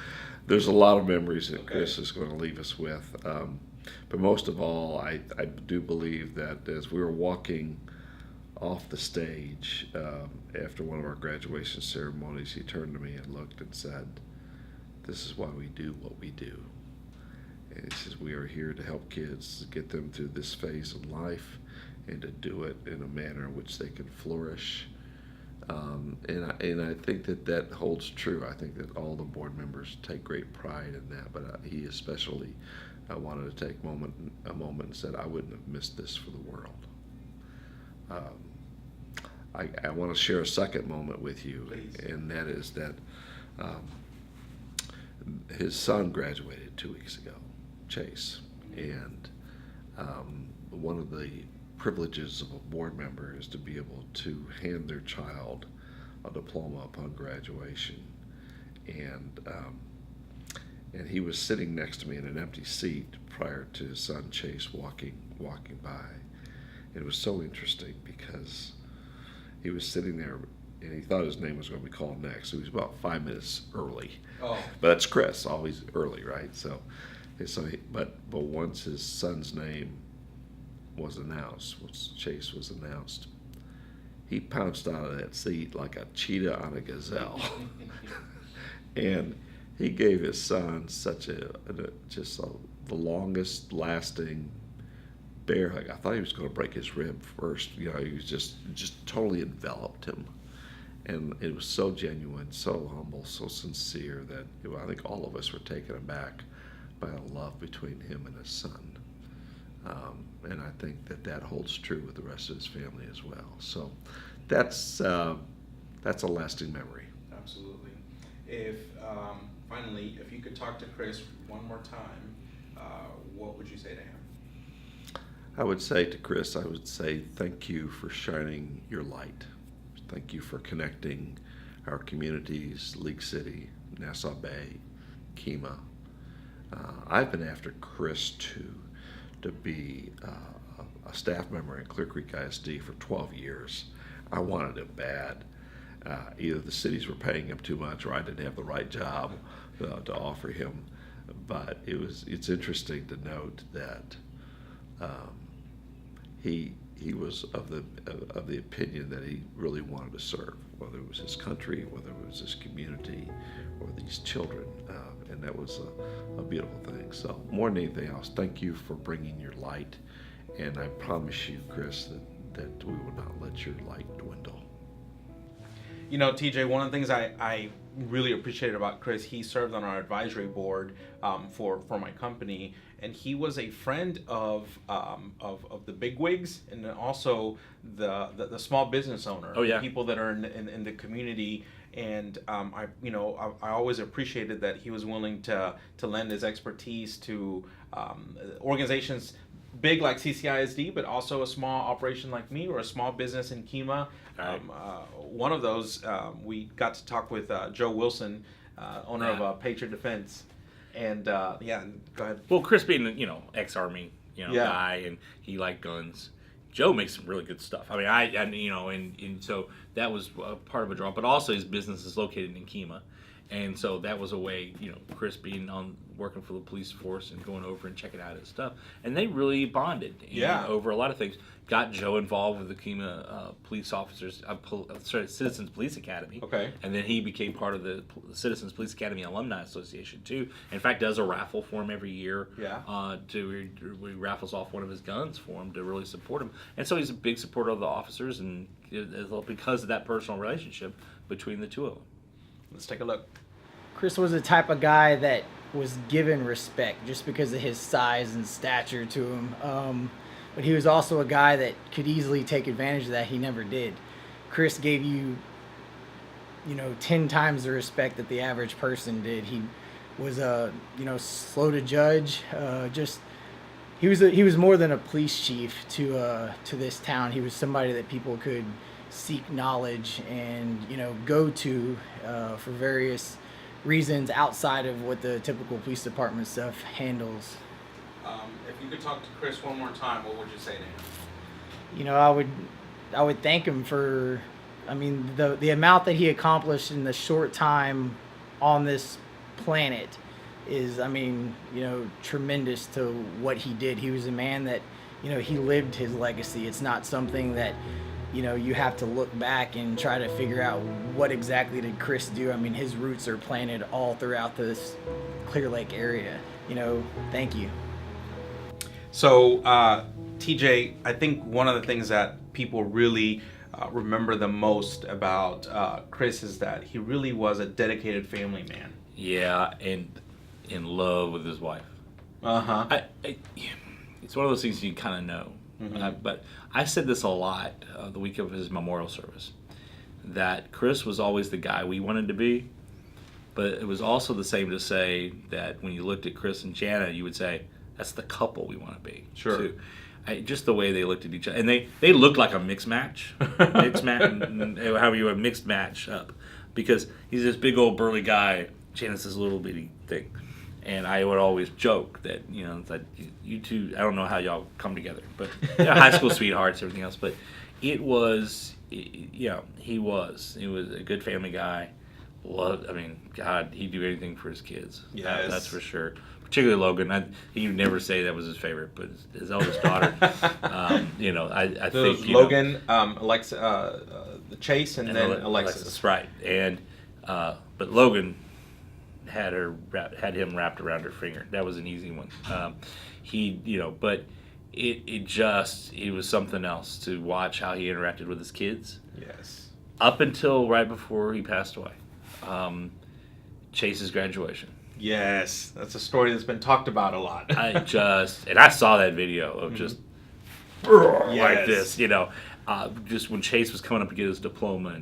there's a lot of memories that Chris is going to leave us with. But most of all, I do believe that as we were walking off the stage after one of our graduation ceremonies, he turned to me and looked and said, "This is why we do what we do." And he says, "We are here to help kids get them through this phase of life and to do it in a manner in which they can flourish." And I think that holds true. I think that all the board members take great pride in that, but he especially wanted to take a moment and said, "I wouldn't have missed this for the world." I want to share a second moment with you. Please. And that is that his son graduated 2 weeks ago, Chase, and one of the privileges of a board member is to be able to hand their child a diploma upon graduation. And he was sitting next to me in an empty seat prior to his son Chase walking by. It was so interesting because he was sitting there and he thought his name was going to be called next. So he was about 5 minutes early. Oh. But that's Chris, always early, right? But once his son's name was announced, once Chase was announced, he pounced out of that seat like a cheetah on a gazelle. And he gave his son such the longest lasting bear hug. I thought he was going to break his rib first. He was just totally enveloped him. And it was so genuine, so humble, so sincere that I think all of us were taken aback by the love between him and his son. And I think that holds true with the rest of his family as well. So that's a lasting memory. Absolutely. Finally, if you could talk to Chris one more time, what would you say to him? I would say to Chris, thank you for shining your light. Thank you for connecting our communities, League City, Nassau Bay, Kemah. I've been after Chris to be a staff member in Clear Creek ISD for 12 years. I wanted him bad. Either the cities were paying him too much or I didn't have the right job to offer him. But it's interesting to note that he was of the opinion that he really wanted to serve, whether it was his country, whether it was his community, or these children, and that was a beautiful thing. So more than anything else, thank you for bringing your light, and I promise you, Chris, that we will not let your light dwindle. TJ, one of the things I really appreciated about Chris, he served on our advisory board for my company, and he was a friend of the bigwigs and also the small business owner. Oh, yeah. People that are in the community. And I always appreciated that he was willing to lend his expertise to organizations big like CCISD, but also a small operation like me or a small business in Kemah. Right. One of those, we got to talk with Joe Wilson, owner of Patriot Defense. And go ahead. Well, Chris being ex-Army guy, and he liked guns. Joe makes some really good stuff. I mean, and so that was part of a draw. But also his business is located in Kemah, and so that was a way, Chris being working for the police force and going over and checking out his stuff, and they really bonded over a lot of things. Got Joe involved with the Kemah police officers, Citizens Police Academy. Okay. And then he became part of the Citizens Police Academy Alumni Association too. In fact, does a raffle for him every year. Yeah. We raffles off one of his guns for him to really support him, and so he's a big supporter of the officers, and because of that personal relationship between the two of them. Let's take a look. Chris was the type of guy that was given respect just because of his size and stature to him. But he was also a guy that could easily take advantage of that. He never did. Chris gave you, 10 times the respect that the average person did. He was, slow to judge. he was more than a police chief to this town. He was somebody that people could seek knowledge and go to for various reasons outside of what the typical police department stuff handles. If you could talk to Chris one more time, what would you say to him? I would thank him for, the amount that he accomplished in the short time on this planet is, tremendous to what he did. He was a man that, he lived his legacy. It's not something that, you have to look back and try to figure out what exactly did Chris do. His roots are planted all throughout this Clear Lake area. Thank you. So, TJ, I think one of the things that people really remember the most about Chris is that he really was a dedicated family man. Yeah, and in love with his wife. Uh-huh. It's one of those things you kind of know. Mm-hmm. But I said this a lot the week of his memorial service, that Chris was always the guy we wanted to be, but it was also the same to say that when you looked at Chris and Jana, you would say, that's the couple we want to be. Sure. Too. Just the way they looked at each other. And they looked like a mixed match. However you would mixed match up. Because he's this big old burly guy, Jana's this little bitty thing. And I would always joke that, that you two, I don't know how y'all come together, but high school sweethearts, everything else. But he was a good family guy. God, he'd do anything for his kids. Yes. That's for sure. Particularly Logan. He would never say that was his favorite, but his eldest daughter, I think. Logan, Alexa, Chase, and then Alexis. That's right. And, but Logan had him wrapped around her finger. That was an easy one. But it was something else to watch how he interacted with his kids. Yes. Up until right before he passed away. Chase's graduation. Yes, that's a story that's been talked about a lot. I saw that video of just like this, just when Chase was coming up to get his diploma,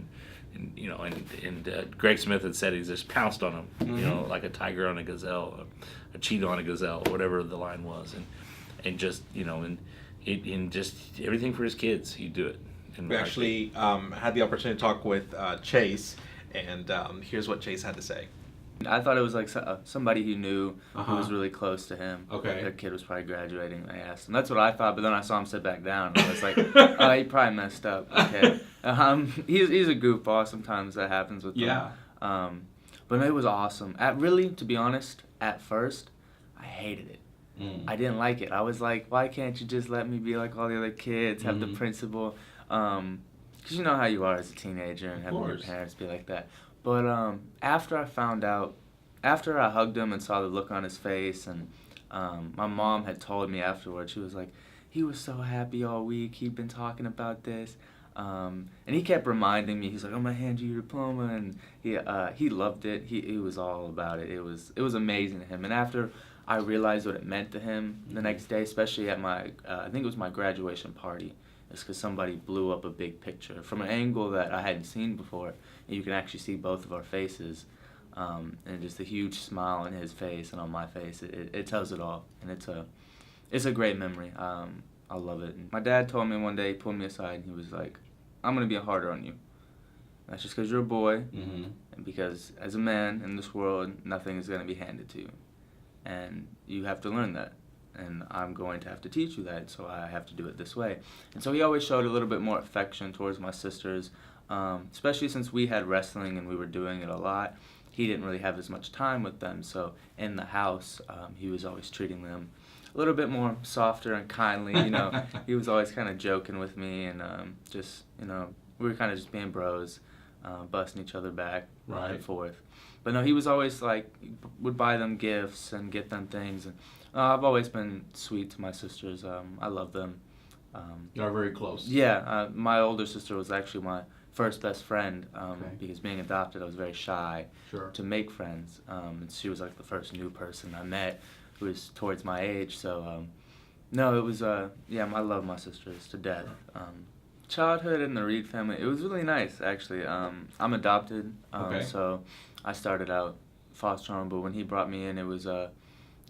and Greg Smith had said he just pounced on him, like a tiger on a gazelle, a cheetah on a gazelle, whatever the line was, and just just everything for his kids, he'd do it. We actually had the opportunity to talk with Chase, and here's what Chase had to say. I thought it was like somebody he knew who was really close to him. Okay. Their kid was probably graduating. I asked him. That's what I thought, but then I saw him sit back down. And I was like, oh, he probably messed up. Okay. He's a goofball. Sometimes that happens with him. Yeah. But it was awesome. To be honest, at first, I hated it. I didn't like it. I was like, why can't you just let me be like all the other kids, have the principal? Because you know how you are as a teenager and having your parents be like that. But after I hugged him and saw the look on his face, and my mom had told me afterwards, she was like, he was so happy all week, he'd been talking about this. And he kept reminding me, he's like, I'm going to hand you your diploma, and he loved it. He was all about it. It was amazing to him. And after I realized what it meant to him the next day, especially at my, I think it was my graduation party, it's because somebody blew up a big picture from an angle that I hadn't seen before. And you can actually see both of our faces, and just a huge smile on his face and on my face. It tells it all, and it's a great memory. I love it. And my dad told me one day, he pulled me aside, and he was like, I'm going to be harder on you. That's just because you're a boy, and because as a man in this world, nothing is going to be handed to you. And you have to learn that. And I'm going to have to teach you that, so I have to do it this way. And so he always showed a little bit more affection towards my sisters, especially since we had wrestling and we were doing it a lot. He didn't really have as much time with them, so in the house, he was always treating them a little bit more softer and kindly. He was always kind of joking with me, and we were kind of just being bros, busting each other back, back and forth. But no, he was always like, would buy them gifts and get them things. And I've always been sweet to my sisters. I love them. You're very close. Yeah, my older sister was actually my first best friend, because being adopted, I was very shy to make friends. And she was like the first new person I met who was towards my age. So, no, it was, I love my sisters to death. Childhood in the Reed family, it was really nice, actually. I'm adopted, so I started out foster home, but when he brought me in, it was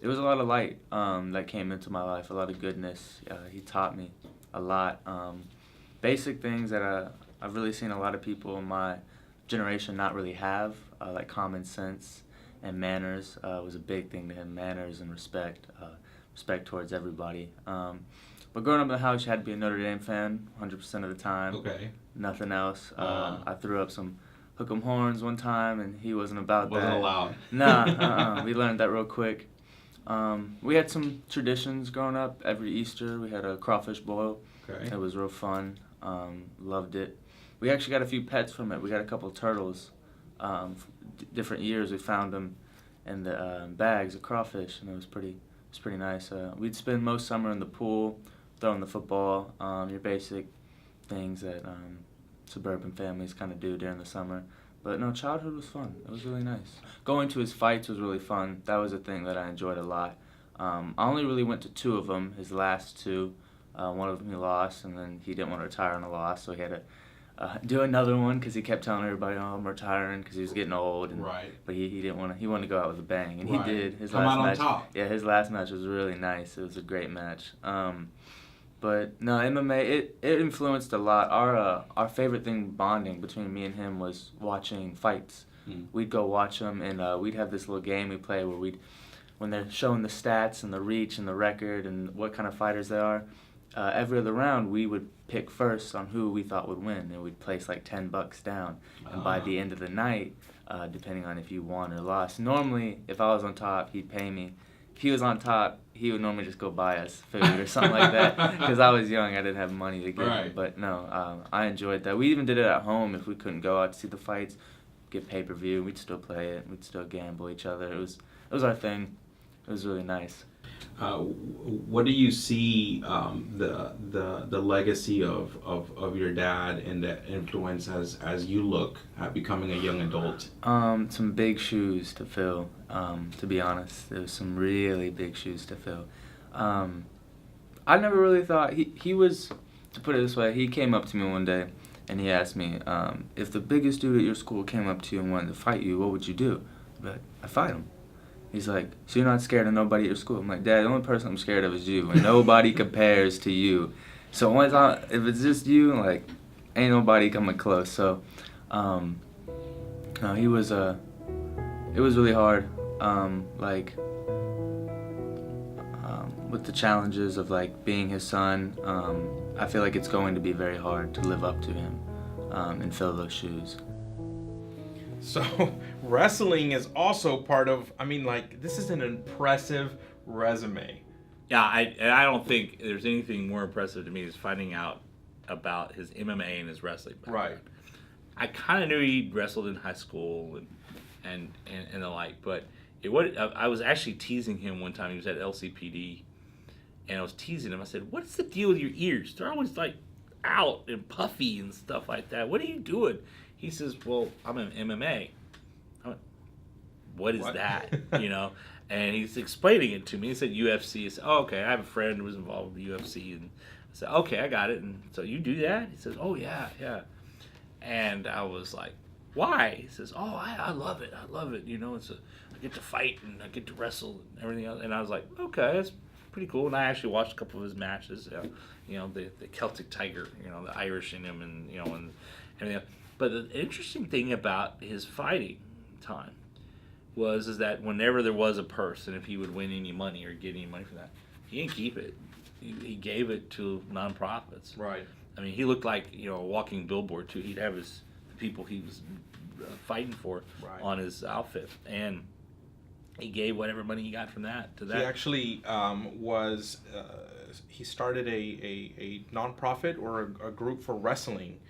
it was a lot of light that came into my life, a lot of goodness. He taught me a lot. Basic things that I've really seen a lot of people in my generation not really have, like common sense and manners was a big thing to him. Manners and respect, respect towards everybody. But growing up in the house, you had to be a Notre Dame fan 100% of the time. Okay. Nothing else. I threw up some hook 'em horns one time, and he wasn't about that. Wasn't allowed. Nah, we learned that real quick. We had some traditions growing up. Every Easter, we had a crawfish boil. Okay. It was real fun. Loved it. We actually got a few pets from it. We got a couple of turtles. Different years, we found them in the bags of crawfish, and it was pretty nice. We'd spend most summer in the pool, throwing the football, your basic things that suburban families kind of do during the summer. But no, childhood was fun. It was really nice. Going to his fights was really fun. That was a thing that I enjoyed a lot. I only really went to 2 of them, his last 2. One of them he lost, and then he didn't want to retire on a loss, so he had to do another one because he kept telling everybody, "Oh, I'm retiring," because he was getting old. And, Right. But he didn't want to. He wanted to go out with a bang, and Right. he did. His Come last out on match. top. Yeah, his last match was really nice. It was a great match. But no, MMA it influenced a lot. Our favorite thing bonding between me and him was watching fights. We'd go watch them, and we'd have this little game we play where when they're showing the stats and the reach and the record and what kind of fighters they are, every other round we would pick first on who we thought would win, and we'd place like $10 down. And by the end of the night, depending on if you won or lost, normally if I was on top, he'd pay me. If he was on top, he would normally just go buy us food or something like that. Because I was young, I didn't have money to give him. But no, I enjoyed that. We even did it at home if we couldn't go out to see the fights, get pay-per-view. We'd still play it. We'd still gamble each other. It was our thing. It was really nice. What do you see the legacy of your dad and the influence as you look at becoming a young adult? Some big shoes to fill, to be honest. There was some really big shoes to fill. I never really thought he was, to put it this way, he came up to me one day and he asked me, if the biggest dude at your school came up to you and wanted to fight you, what would you do? I'd be like, I'd fight him. He's like, so you're not scared of nobody at your school? I'm like, Dad, the only person I'm scared of is you, and nobody compares to you. So if it's just you, like, ain't nobody coming close. So, no, it was really hard, with the challenges of like being his son. I feel like it's going to be very hard to live up to him and fill those shoes. So wrestling is also part of, this is an impressive resume. Yeah, I don't think there's anything more impressive to me is finding out about his MMA and his wrestling background. Right. I kind of knew he wrestled in high school and the like, but I was actually teasing him one time. He was at LCPD, and I was teasing him. I said, "What's the deal with your ears? They're always like out and puffy and stuff like that. What are you doing?" He says, "Well, I'm in MMA." I went, what is that? And he's explaining it to me. He said UFC. I said, "Oh, okay. I have a friend who was involved with the UFC." And I said, "Okay, I got it." And so you do that? He says, "Oh, yeah. And I was like, "Why?" He says, "Oh, I love it. I love it. I get to fight and I get to wrestle and everything else." And I was like, "Okay, that's pretty cool." And I actually watched a couple of his matches. The Celtic Tiger, the Irish in him, and and everything else. But the interesting thing about his fighting time is that whenever there was a purse, and if he would win any money or get any money from that, he didn't keep it. He gave it to nonprofits. Right. He looked like a walking billboard too. He'd have the people he was fighting for on his outfit, and he gave whatever money he got from that to that. He actually he started a nonprofit or a group for wrestling.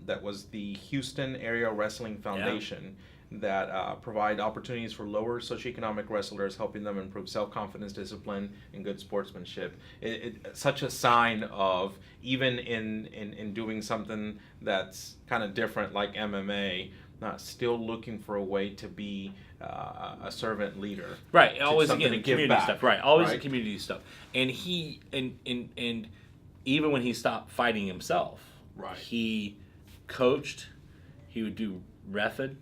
That was the Houston Area Wrestling Foundation that provide opportunities for lower socioeconomic wrestlers, helping them improve self-confidence, discipline, and good sportsmanship. It's such a sign of, even in doing something that's kind of different like MMA, still looking for a way to be a servant leader. Right, always something again to give community back. stuff. Right, always right? community stuff. And he and even when he stopped fighting himself, right, he coached. He would do reffing,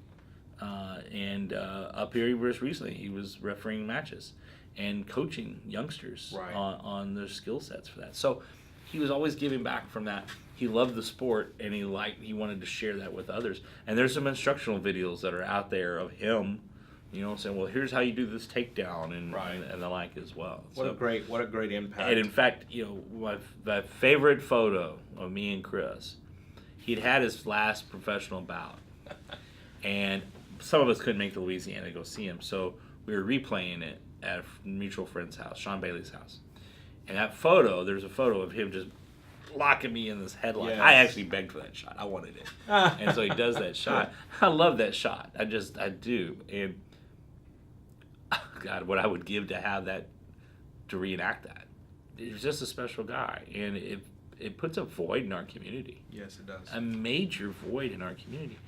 and up here he was recently. He was refereeing matches, and coaching youngsters Right. on their skill sets for that. So he was always giving back from that. He loved the sport, and he wanted to share that with others. And there's some instructional videos that are out there of him, saying, well, here's how you do this takedown and the like as well. What a great impact. And in fact, my favorite photo of me and Chris, he'd had his last professional bout, and some of us couldn't make to Louisiana to go see him, so we were replaying it at a mutual friend's house, Sean Bailey's house. And that photo, there's a photo of him just locking me in this headlock. Yes. I actually begged for that shot. I wanted it. And so he does that shot. I love that shot. I do. And God, what I would give to have that, to reenact that. He's just a special guy. And it puts a void in our community. Yes, it does. A major void in our community.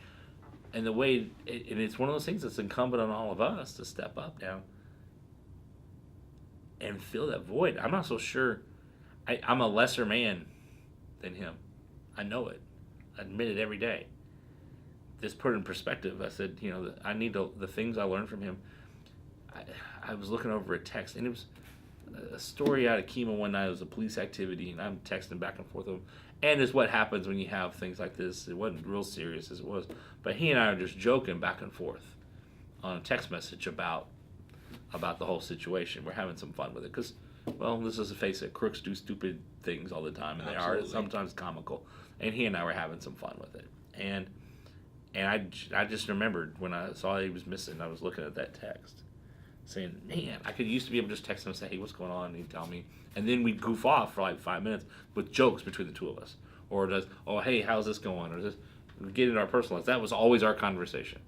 And the way, and it's one of those things that's incumbent on all of us to step up now and fill that void. I'm not so sure. I'm a lesser man than him. I know it. I admit it every day. Just put it in perspective. I said, I need the things I learned from him. I was looking over a text, and it was a story out of Kima one night. It was a police activity, and I'm texting back and forth with him. And it's what happens when you have things like this. It wasn't real serious as it was, but he and I are just joking back and forth on a text message about the whole situation. We're having some fun with it because, well, let's just face it, crooks do stupid things all the time, and Absolutely. they are sometimes comical. And he and I were having some fun with it. And I just remembered when I saw he was missing, I was looking at that text, saying, man, I used to be able to just text him and say, hey, what's going on? And he'd tell me. And then we'd goof off for like 5 minutes with jokes between the two of us. Or just, oh, hey, how's this going? Or just we'd get into our personal lives. That was always our conversation.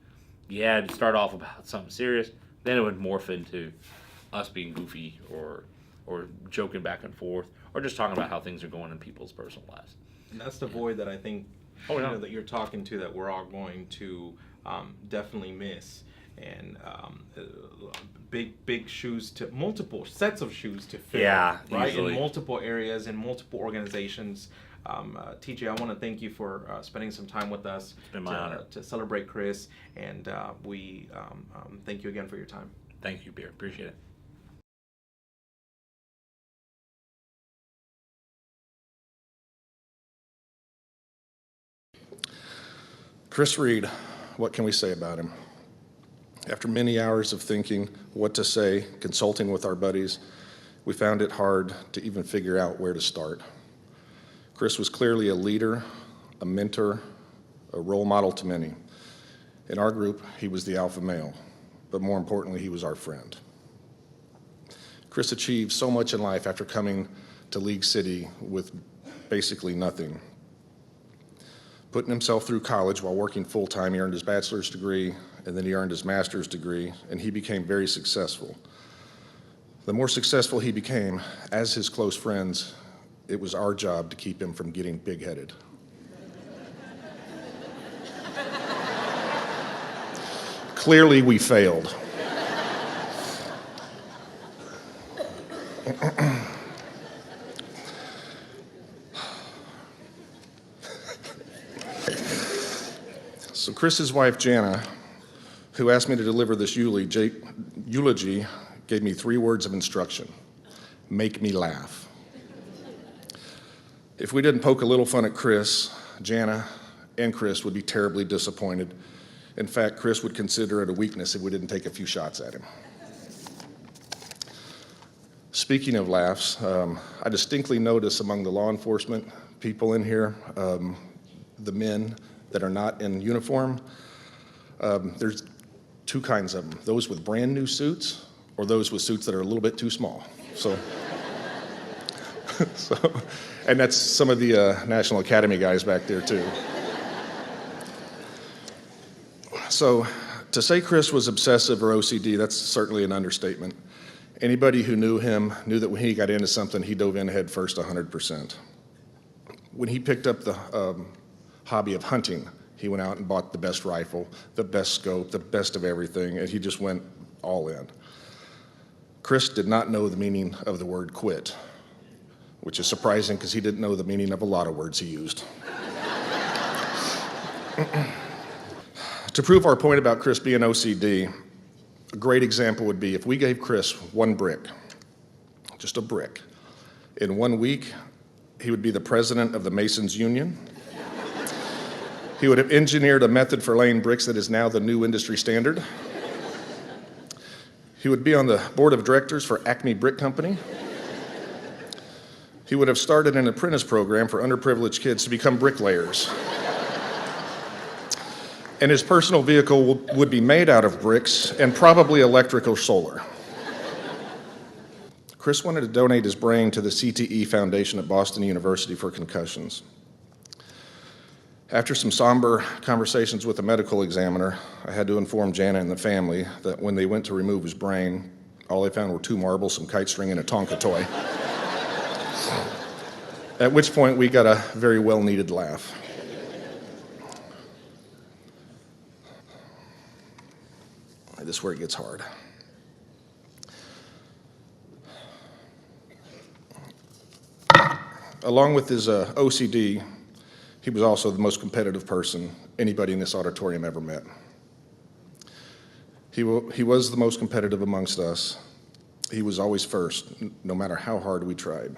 Yeah, it'd start off about something serious. Then it would morph into us being goofy or joking back and forth or just talking about how things are going in people's personal lives. And that's the void that I think that you're talking to, that we're all going to definitely miss. And big shoes multiple sets of shoes to fill. Yeah, right, easily. in multiple areas, in multiple organizations. TJ, I want to thank you for spending some time with us to celebrate Chris, and we thank you again for your time. Thank you, Pierre. Appreciate it. Chris Reed, what can we say about him? After many hours of thinking what to say, consulting with our buddies, we found it hard to even figure out where to start. Chris was clearly a leader, a mentor, a role model to many. In our group, he was the alpha male, but more importantly, he was our friend. Chris achieved so much in life after coming to League City with basically nothing. Putting himself through college while working full-time, he earned his bachelor's degree, and then he earned his master's degree, and he became very successful. The more successful he became, as his close friends, it was our job to keep him from getting big-headed. Clearly, we failed. So Chris's wife, Jana, who asked me to deliver this eulogy, gave me 3 words of instruction: make me laugh. If we didn't poke a little fun at Chris, Jana and Chris would be terribly disappointed. In fact, Chris would consider it a weakness if we didn't take a few shots at him. Speaking of laughs, I distinctly notice among the law enforcement people in here, the men that are not in uniform, there's 2 kinds of them: those with brand new suits or those with suits that are a little bit too small. So, and that's some of the National Academy guys back there too. So to say Chris was obsessive or OCD, that's certainly an understatement. Anybody who knew him knew that when he got into something, he dove in head first 100%. When he picked up the hobby of hunting, he went out and bought the best rifle, the best scope, the best of everything, and he just went all in. Chris did not know the meaning of the word quit, which is surprising because he didn't know the meaning of a lot of words he used. To prove our point about Chris being OCD, A great example would be if we gave Chris one brick, just a brick. In 1 week, he would be the president of the Masons Union. He would have engineered a method for laying bricks that is now the new industry standard. He would be on the board of directors for Acme Brick Company. He would have started an apprentice program for underprivileged kids to become bricklayers. And his personal vehicle would be made out of bricks and probably electric or solar. Chris wanted to donate his brain to the CTE Foundation at Boston University for concussions. After some somber conversations with the medical examiner, I had to inform Jana and the family that when they went to remove his brain, all they found were 2 marbles, some kite string, and a Tonka toy. At which point we got a very well-needed laugh. This is where it gets hard. Along with his OCD, he was also the most competitive person anybody in this auditorium ever met. He was the most competitive amongst us. He was always first, no matter how hard we tried.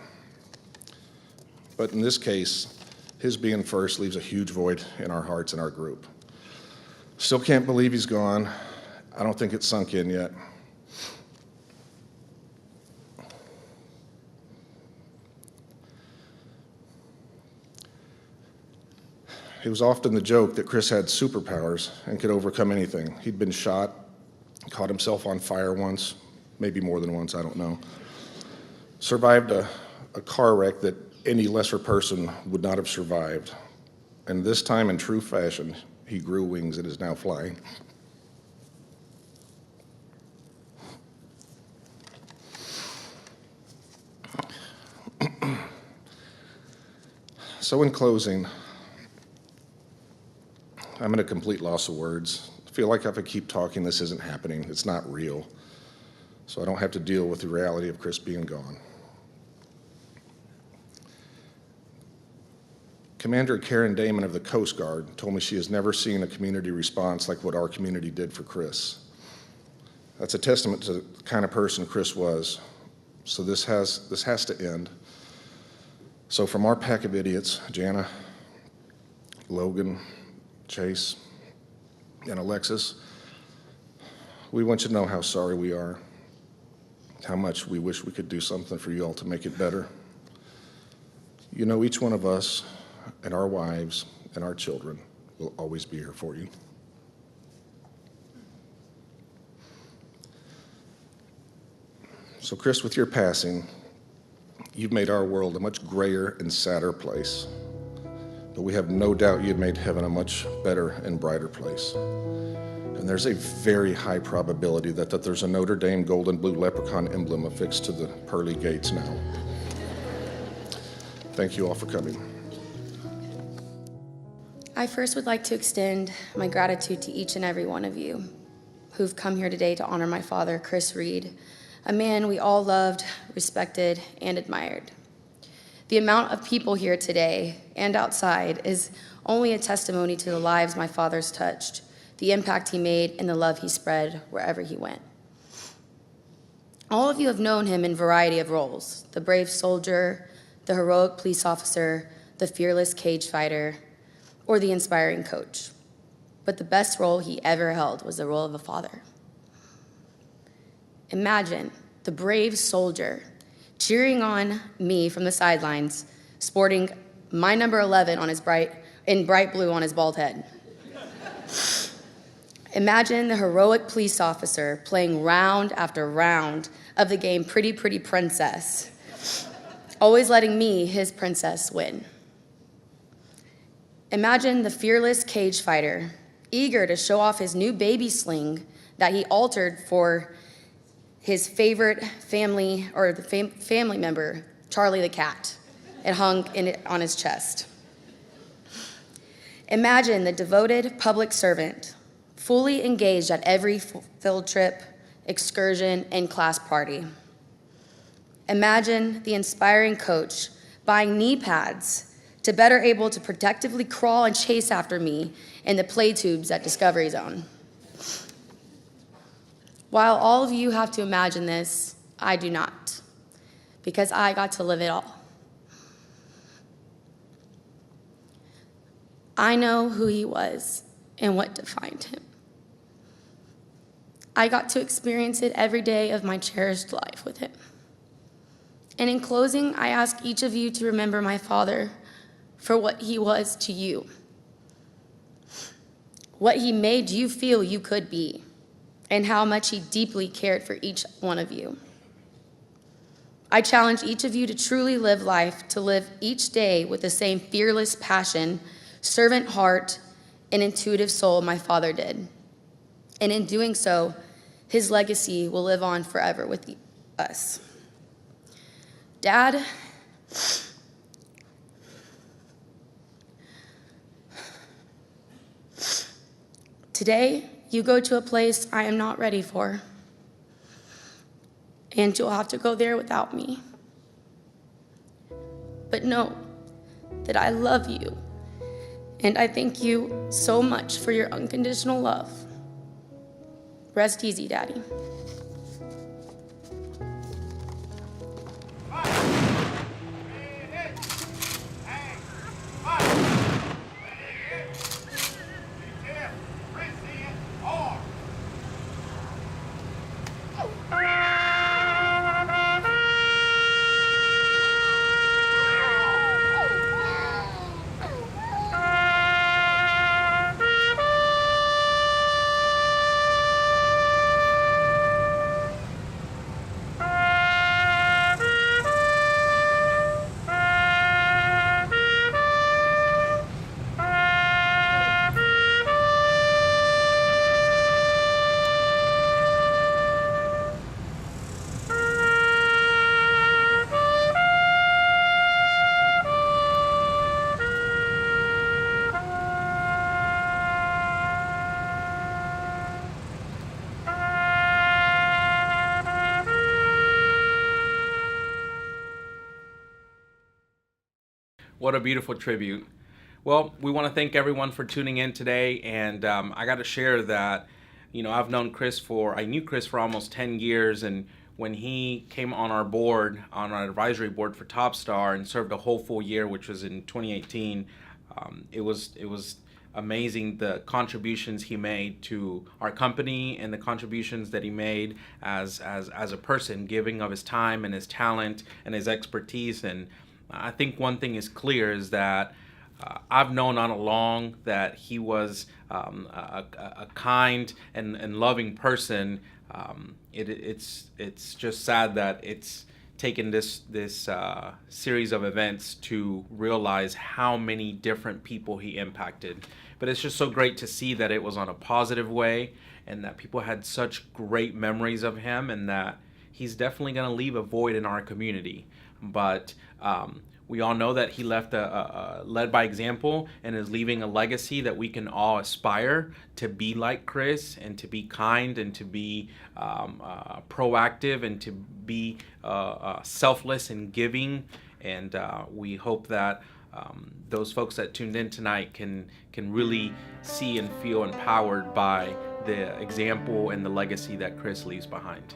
But in this case, his being first leaves a huge void in our hearts and our group. Still can't believe he's gone. I don't think it's sunk in yet. It was often the joke that Chris had superpowers and could overcome anything. He'd been shot, caught himself on fire once, maybe more than once, I don't know. Survived a car wreck that any lesser person would not have survived. And this time, in true fashion, he grew wings and is now flying. So in closing, I'm at a complete loss of words. I feel like if I keep talking, this isn't happening. It's not real. So I don't have to deal with the reality of Chris being gone. Commander Karen Damon of the Coast Guard told me she has never seen a community response like what our community did for Chris. That's a testament to the kind of person Chris was. So this has to end. So from our pack of idiots, Jana, Logan, Chase, and Alexis, we want you to know how sorry we are, how much we wish we could do something for you all to make it better. You know, each one of us and our wives and our children will always be here for you. So Chris, with your passing, you've made our world a much grayer and sadder place. But we have no doubt you've made heaven a much better and brighter place. And there's a very high probability that there's a Notre Dame gold and blue leprechaun emblem affixed to the pearly gates now. Thank you all for coming. I first would like to extend my gratitude to each and every one of you who've come here today to honor my father, Chris Reed, a man we all loved, respected, and admired. The amount of people here today and outside is only a testimony to the lives my father's touched, the impact he made, and the love he spread wherever he went. All of you have known him in a variety of roles: the brave soldier, the heroic police officer, the fearless cage fighter, or the inspiring coach. But the best role he ever held was the role of a father. Imagine the brave soldier cheering on me from the sidelines, sporting my number 11 on his bright blue on his bald head. Imagine the heroic police officer playing round after round of the game Pretty Pretty Princess, always letting me, his princess, win. Imagine the fearless cage fighter, eager to show off his new baby sling that he altered for his favorite family member, Charlie the cat, and hung on his chest. Imagine the devoted public servant, fully engaged at every field trip, excursion, and class party. Imagine the inspiring coach buying knee pads to better able to protectively crawl and chase after me in the play tubes at Discovery Zone. While all of you have to imagine this, I do not, because I got to live it all. I know who he was and what defined him. I got to experience it every day of my cherished life with him. And in closing, I ask each of you to remember my father for what he was to you, what he made you feel you could be, and how much he deeply cared for each one of you. I challenge each of you to truly live life, to live each day with the same fearless passion, servant heart, and intuitive soul my father did. And in doing so, his legacy will live on forever with us. Dad, today you go to a place I am not ready for, and you'll have to go there without me. But know that I love you, and I thank you so much for your unconditional love. Rest easy, Daddy. What a beautiful tribute. Well, we want to thank everyone for tuning in today, and I got to share that, I knew Chris for almost 10 years, and when he came on our board, on our advisory board for Topstar, and served a whole full year, which was in 2018, it was amazing the contributions he made to our company and the contributions that he made as a person, giving of his time and his talent and his expertise. And I think one thing is clear is that I've known all along that he was a kind and loving person. It's just sad that it's taken this series of events to realize how many different people he impacted. But it's just so great to see that it was on a positive way, and that people had such great memories of him, and that he's definitely going to leave a void in our community. But we all know that he led by example, and is leaving a legacy that we can all aspire to be like Chris, and to be kind, and to be proactive, and to be selfless and giving. And we hope that those folks that tuned in tonight can really see and feel empowered by the example and the legacy that Chris leaves behind.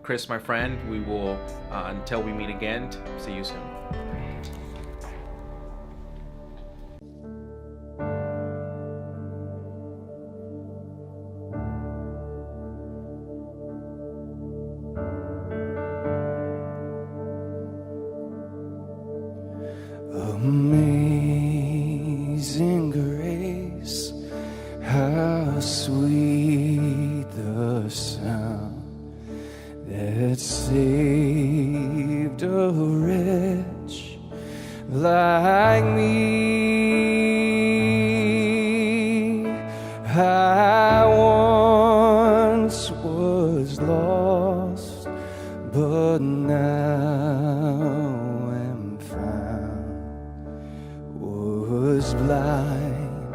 Chris, my friend, we will, until we meet again, see you soon. Amazing grace, how sweet the sound that saved a wretch like me. I once was lost, but now am found. Was blind,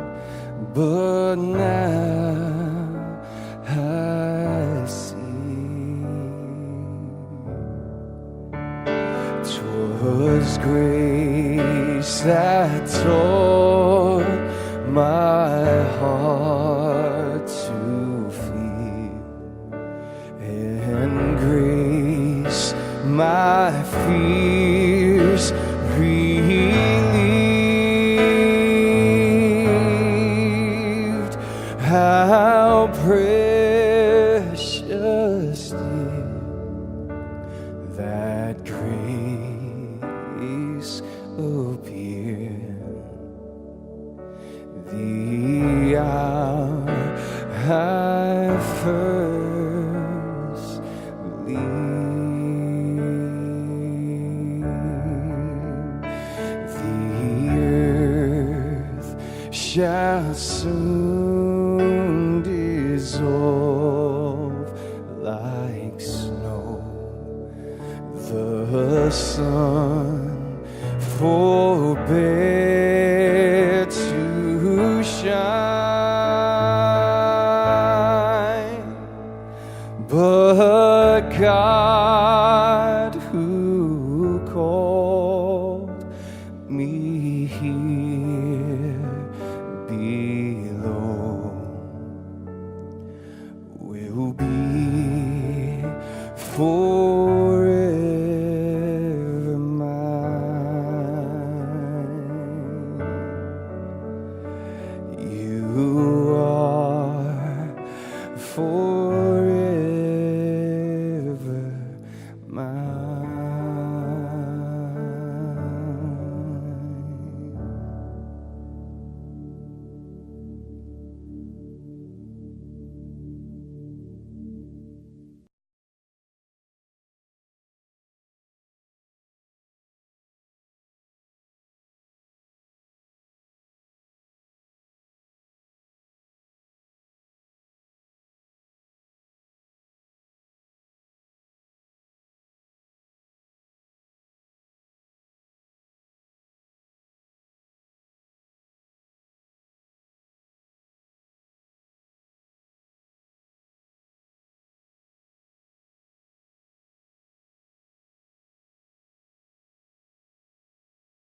but now I see. 'Twas grace that taught my heart to feel my fears relieved. How precious did that grace appear, the hour I first believed. The earth shall soon dissolve like snow, the sun forbear to shine, but God who called me here below will be for